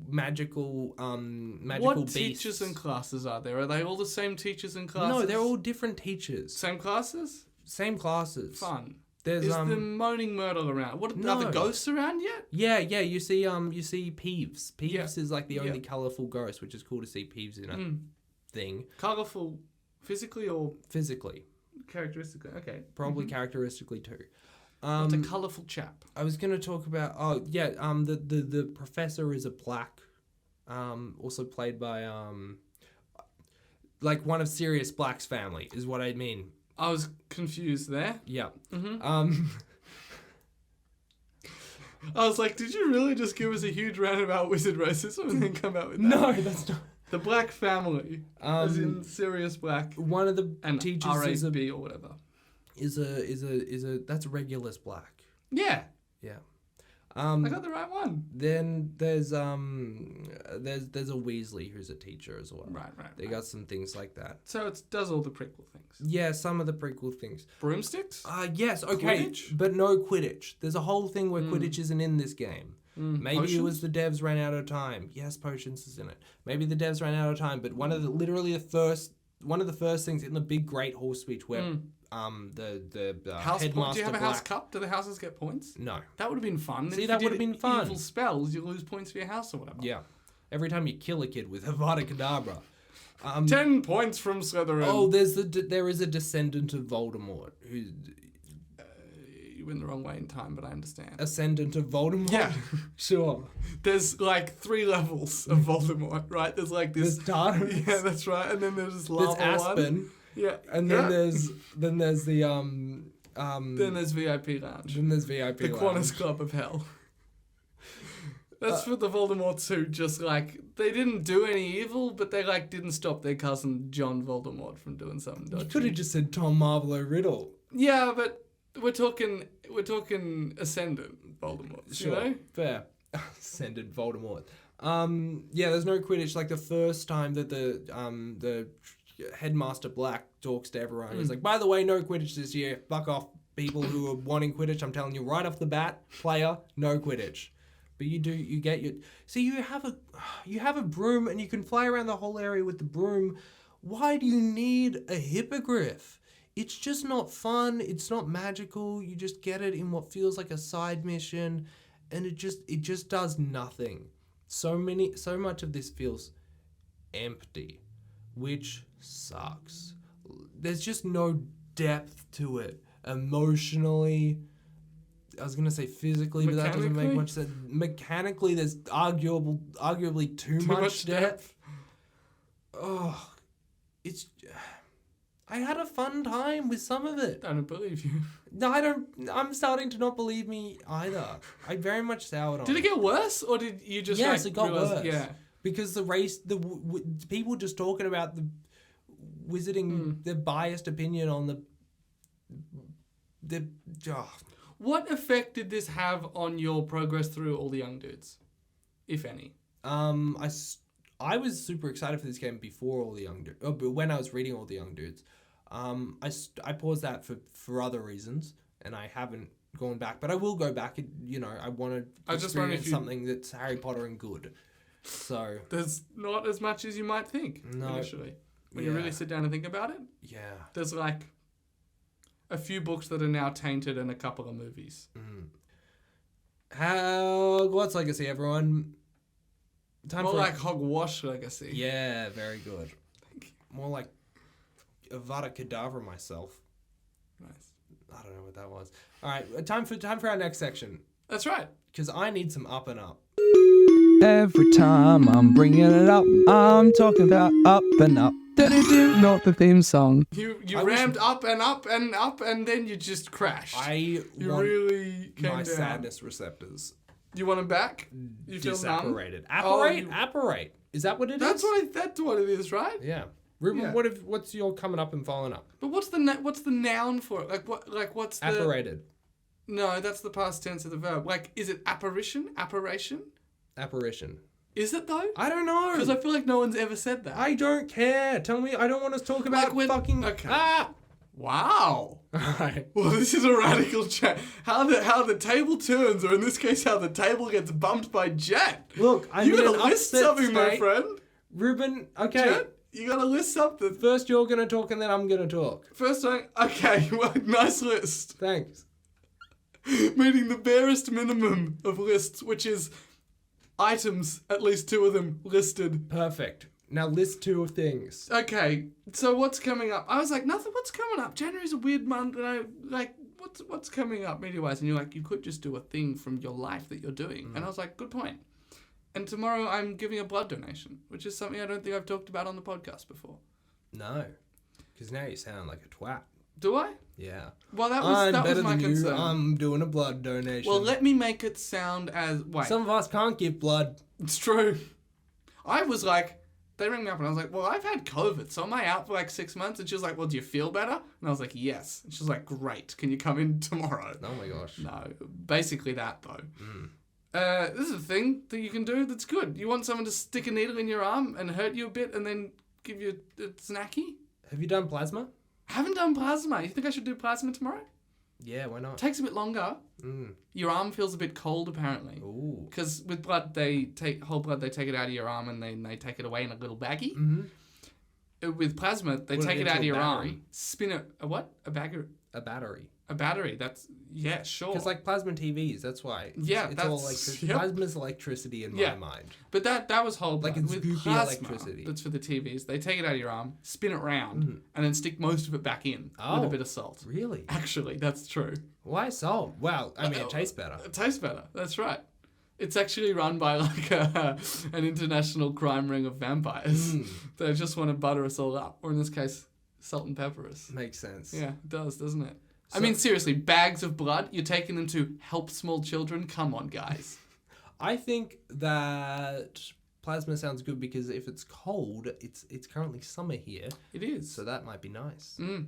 magical What beasts. teachers and classes are there? Are they all the same teachers and classes? No, they're all different teachers. Same classes? Same classes. Fun. There's Is the moaning Myrtle around? Are the ghosts around yet? Yeah. You see Peeves. Peeves is like the only Yeah. colourful ghost, which is cool to see Peeves in a thing. Colourful, physically or Physically, characteristically? Okay. probably characteristically too. It's a colourful chap. I was going to talk about the professor is a black, also played by like one of Sirius Black's family is what I mean. I was confused there. Yeah. I was like, did you really just give us a huge rant about wizard racism and then come out with that? No, that's not. The Black family, as in Sirius Black, One of the and teachers is RAB or whatever. that's Regulus Black. Yeah, Yeah. I got the right one. Then there's a Weasley who's a teacher as well. Right. They got some things like that. So it does all the prequel things. Yeah, some of the prequel things. Broomsticks? Yes, okay, Quidditch? but no Quidditch. There's a whole thing where Quidditch isn't in this game. Maybe Potions? it was the devs ran out of time. Yes, potions is in it. Maybe the devs ran out of time, but one of the first things in the big great horse speech where the House headmaster point? Do you have a house Black- cup? Do the houses get points? No. That would have been fun. See, If that you would have did been fun. Evil spells, you lose points for your house or whatever. Yeah. Every time you kill a kid with Avada Kedavra. 10 points from Slytherin. Oh, there is a descendant of Voldemort who You went the wrong way in time, but I understand. ascendant of Voldemort. Yeah. Sure. There's like 3 levels of Voldemort, right? There's like this. There's Darren. Yeah, that's right. And then there's this There's lava Aspen. one. Yeah. And then Yeah. there's the Then there's VIP Lounge. then there's VIP The Lounge. Qantas Club of Hell. That's for the Voldemorts who just like, they didn't do any evil, but they like didn't stop their cousin John Voldemort from doing something You dodgy. could have just said Tom Marvolo Riddle. Yeah, but we're talking Ascendant Voldemort. Sure. You know? Fair. Ascendant Voldemort. Yeah, there's no Quidditch. Like the first time that the headmaster Black talks to everyone, he's like, by the way, no Quidditch this year. Fuck off, people who are wanting Quidditch. I'm telling you right off the bat, player, no Quidditch. But you get your... See, you have a broom and you can fly around the whole area with the broom. Why do you need a hippogriff? It's just not fun. It's not magical. You just get it in what feels like a side mission, and it just does nothing. So much of this feels empty, which sucks. There's just no depth to it emotionally. I was gonna say physically, but that doesn't make much sense. Mechanically, there's arguably too much depth. Oh, it's. I had a fun time with some of it. I don't believe you. No, I don't. I'm starting to not believe me either. I very much soured on Did it get worse, or did you just? Yes, like, it got realize, worse. Yeah. Because people just talking about the wizarding, their biased opinion on the. What effect did this have on your progress through all the young dudes, if any? I was super excited for this game before all the young dudes. But when I was reading all the young dudes, I paused that for other reasons, and I haven't gone back. But I will go back. I want to experience something that's Harry Potter and good. So there's not as much as you might think initially when you really sit down and think about it. Yeah, there's like a few books that are now tainted and a couple of movies. Hogwarts Legacy, everyone. More like Hogwarts Legacy. Yeah, very good. More like Avada Kedavra myself. Nice. I don't know what that was. All right, time for our next section. That's right. Because I need some up and up. Every time I'm bringing it up, I'm talking about up and up. Not the theme song. You rammed up and up and up, and then you just crashed. You really came my down. sadness receptors. You want them back? You feel numb? Disapparated. Oh, Apparate. Is that what it is? That's what it is, right? Yeah. Reuben, Yeah. what's your coming up and following up? But what's the noun for it? What's the Apparated. No, that's the past tense of the verb. Like, is it apparition? Apparition? Apparition. Is it though? I don't know. Because I feel like no one's ever said that. I don't care. Tell me. I don't want to talk about fucking. Okay. Ah. Wow. Alright. Well, this is a radical chat. How the table turns, or in this case, how the table gets bumped by Jett. Look, I'm you in gotta an list upset something, my state. friend. Reuben, okay. Jett, you gotta list something. First you're going to talk and then I'm going to talk. First time, okay, well, nice list. Thanks. Meaning the barest minimum of lists, which is items, at least 2 of them listed. Perfect. Now list 2 things. Okay, so what's coming up? I was like, nothing, what's coming up? January's a weird month, and I, like, what's coming up media-wise? And you're like, you could just do a thing from your life that you're doing. And I was like, good point. And tomorrow I'm giving a blood donation, which is something I don't think I've talked about on the podcast before. No. Because now you sound like a twat. Do I? Yeah. Well, that I'm was better my than concern. you. I'm doing a blood donation. Well, let me make it sound as... Wait. Some of us can't give blood. It's true. I was like... They rang me up and I was like, well, I've had COVID, so am I out for like 6 months? And she was like, well, do you feel better? And I was like, yes. And she was like, great. Can you come in tomorrow? Oh my gosh. No. Basically that, though. This is a thing that you can do that's good. You want someone to stick a needle in your arm and hurt you a bit and then give you a snacky? Have you done plasma? I haven't done plasma. You think I should do plasma tomorrow? Yeah, why not? Takes a bit longer. Your arm feels a bit cold, apparently. Ooh. Because with blood, they take it out of your arm and then they take it away in a little baggie. With plasma, they Put it take it into out of a your battery. arm, spin it. A what? A bagger? A battery. A battery. That's sure. Because like plasma TVs, that's why. Yeah, it's that's all electricity. yep. Plasma's electricity in Yeah. my mind. But that was whole Like blood. it's With goopy plasma, electricity. that's for the TVs. They take it out of your arm, spin it round, and then stick most of it back in with Oh. a bit of salt. Really? Actually, that's true. Why salt? Well, I mean, it tastes better. It tastes better. That's right. It's actually run by like an international crime ring of vampires. They just want to butter us all up, or in this case, salt and pepper us. Makes sense. Yeah, it does, doesn't it? I So- mean, seriously, bags of blood. You're taking them to help small children. Come on, guys. I think that plasma sounds good because if it's cold, it's currently summer here, It is. so that might be nice. Yeah.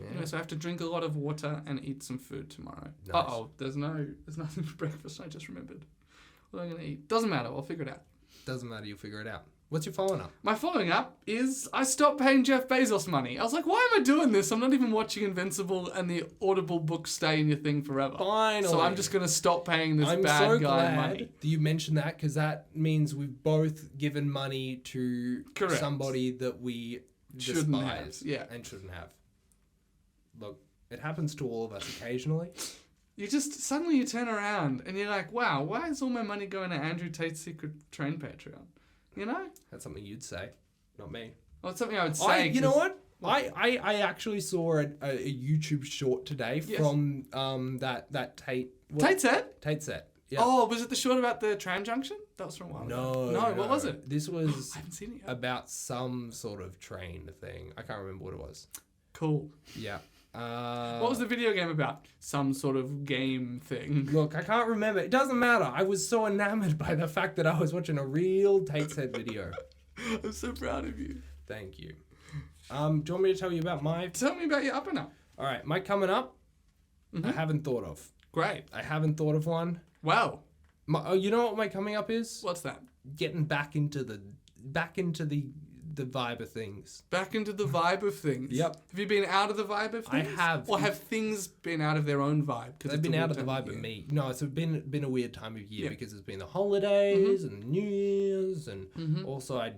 Anyway, so I have to drink a lot of water and eat some food tomorrow. Nice. Uh-oh, there's nothing for breakfast. I just remembered. What am I going to eat? Doesn't matter. I'll figure it out. Doesn't matter, you'll figure it out. What's your following up? My following up is I stopped paying Jeff Bezos money. I was like, why am I doing this? I'm not even watching Invincible and the Audible books stay in your thing forever. Finally. So I'm just going to stop paying this I'm bad so guy glad money. that you mentioned that because that means we've both given money to Correct. somebody that we Shouldn't despise have, yeah. and shouldn't have. Look, it happens to all of us occasionally. Suddenly you turn around and you're like, wow, why is all my money going to Andrew Tate's Secret Train Patreon? You know? That's something you'd say, not me. Well, it's something I would say. You know what? I actually saw a YouTube short today Yes. from that Tate. Tate said? Tate set. Yeah. Oh, was it the short about the tram junction? That was from a while ago. No, what was it? This was I haven't seen it yet. about some sort of train thing. I can't remember what it was. Cool. Yeah. What was the video game about? Some sort of game thing. Look, I can't remember. It doesn't matter. I was so enamored by the fact that I was watching a real Tate set video. I'm so proud of you. Thank you. Do you want me to tell you about my... Tell me about your up and up. All right, my coming up, I haven't thought of. Great. I haven't thought of one. Wow. You know what my coming up is? What's that? Getting back into the vibe of things. Back into the vibe of things. Yep. Have you been out of the vibe of I things? have. Or have things been out of their own vibe? They've been out of the vibe of me. No, it's been a weird time of year because it's been the holidays and New Year's, and also I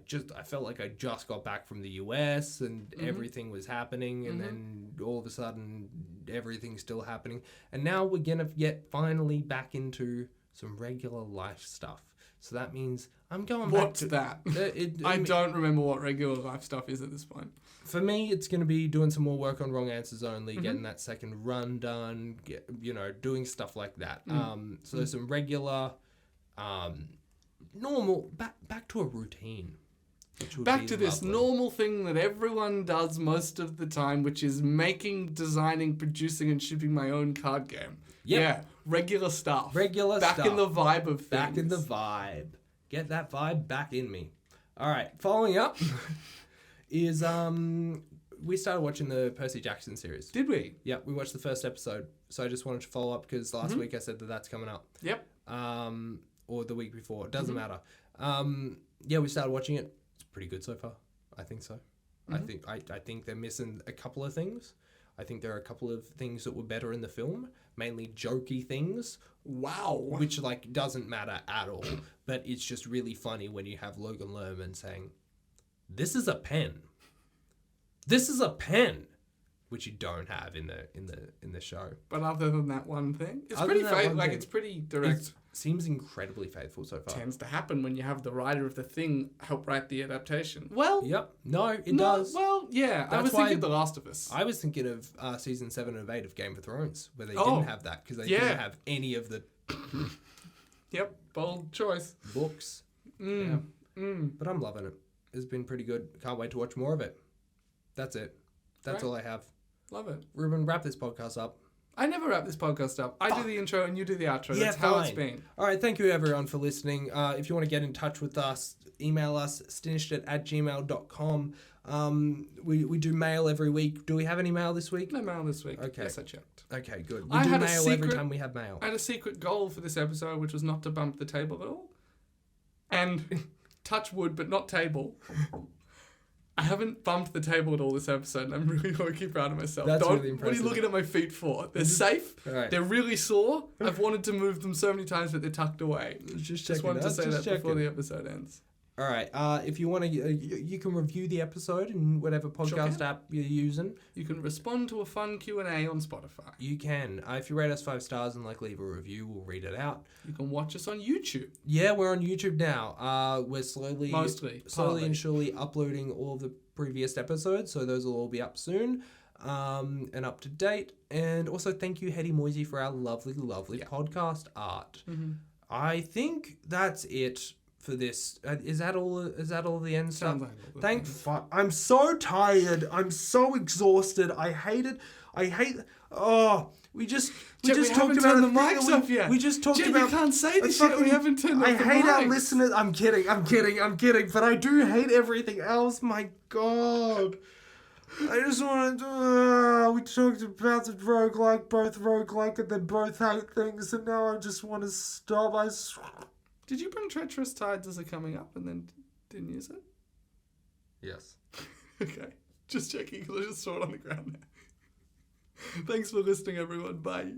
felt like I just got back from the US and everything was happening, and then all of a sudden everything's still happening, and now we're gonna get finally back into some regular life stuff. So that means I'm going What's back to... that? I don't remember what regular life stuff is at this point. For me, it's going to be doing some more work on wrong answers only, getting that second run done, doing stuff like that. So there's some regular, normal, back to a routine. which would Back be to this lovely. normal thing that everyone does most of the time, which is making, designing, producing, and shipping my own card game. Yep. Yeah, regular stuff. Regular Back stuff. in the vibe of things. Back in the vibe. Get that vibe back in me. All right, following up is we started watching the Percy Jackson series. Did we? Yeah, we watched the first episode. So I just wanted to follow up because last week I said that that's coming up. Yep. Or the week before. It doesn't matter. Yeah, we started watching it. It's pretty good so far. I think so. I think they're missing a couple of things. I think there are a couple of things that were better in the film, mainly jokey things. Wow. Which doesn't matter at all, but it's just really funny when you have Logan Lerman saying, "This is a pen. This is a pen," which you don't have in the show. But other than that one thing, it's Other pretty than that one thing, it's pretty direct. It seems incredibly faithful so far. Tends to happen when you have the writer of the thing help write the adaptation. Well, Yep. No, it does. Well, yeah. I That's was why- thinking The Last of Us. I was thinking of season 7 of 8 of Game of Thrones, where they Oh, didn't have that because they yeah. didn't have any of the Yep. Bold choice. books. Yeah. But I'm loving it. It's been pretty good. Can't wait to watch more of it. That's it. That's Right. all I have. Love it. Reuben, wrap this podcast up. I never wrap this podcast up. I do the intro and you do the outro. Yeah, That's how it's fine. been. All right, thank you everyone for listening. If you want to get in touch with us, email us, stinishedit@gmail.com. We do mail every week. Do we have any mail this week? No mail this week. Okay. Yes, I checked. Okay, good. I We do had a mail every secret- time we have mail. I had a secret goal for this episode, which was not to bump the table at all. And touch wood, but not table. I haven't bumped the table at all this episode, and I'm really low-key proud of myself. That's What really are you impressive. looking at my feet for? They're safe. All right. They're really sore. I've wanted to move them so many times, but they're tucked away. Just Just wanted to say that before the episode ends. All right. If you want to, you can review the episode in whatever podcast can. app you're using. You can respond to a fun Q&A on Spotify. You can. If you rate us 5 stars and leave a review, we'll read it out. You can watch us on YouTube. Yeah, we're on YouTube now. We're slowly Partly. and surely uploading all of the previous episodes, so those will all be up soon and up to date. And also, thank you, Hetty Moysey, for our lovely podcast art. Mm-hmm. I think that's it for this. Is that all? Is that all the end stuff? Sounds like all the Thank fuck. I'm so tired. I'm so exhausted. I hate it. Oh, we just Jett, talked haven't about turned a the thing mics that up yet. We just talked Jett, about. you can't say a this yet. We fucking- haven't turned I up the hate our mics. listeners. I'm kidding. But I do hate everything else. My God. I just want to. We talked about the roguelike, and they both hate things, and now I just want to stop. Did you bring Treacherous Tides as a coming up and then didn't use it? Yes. Okay. Just checking because I just saw it on the ground there. Thanks for listening, everyone. Bye.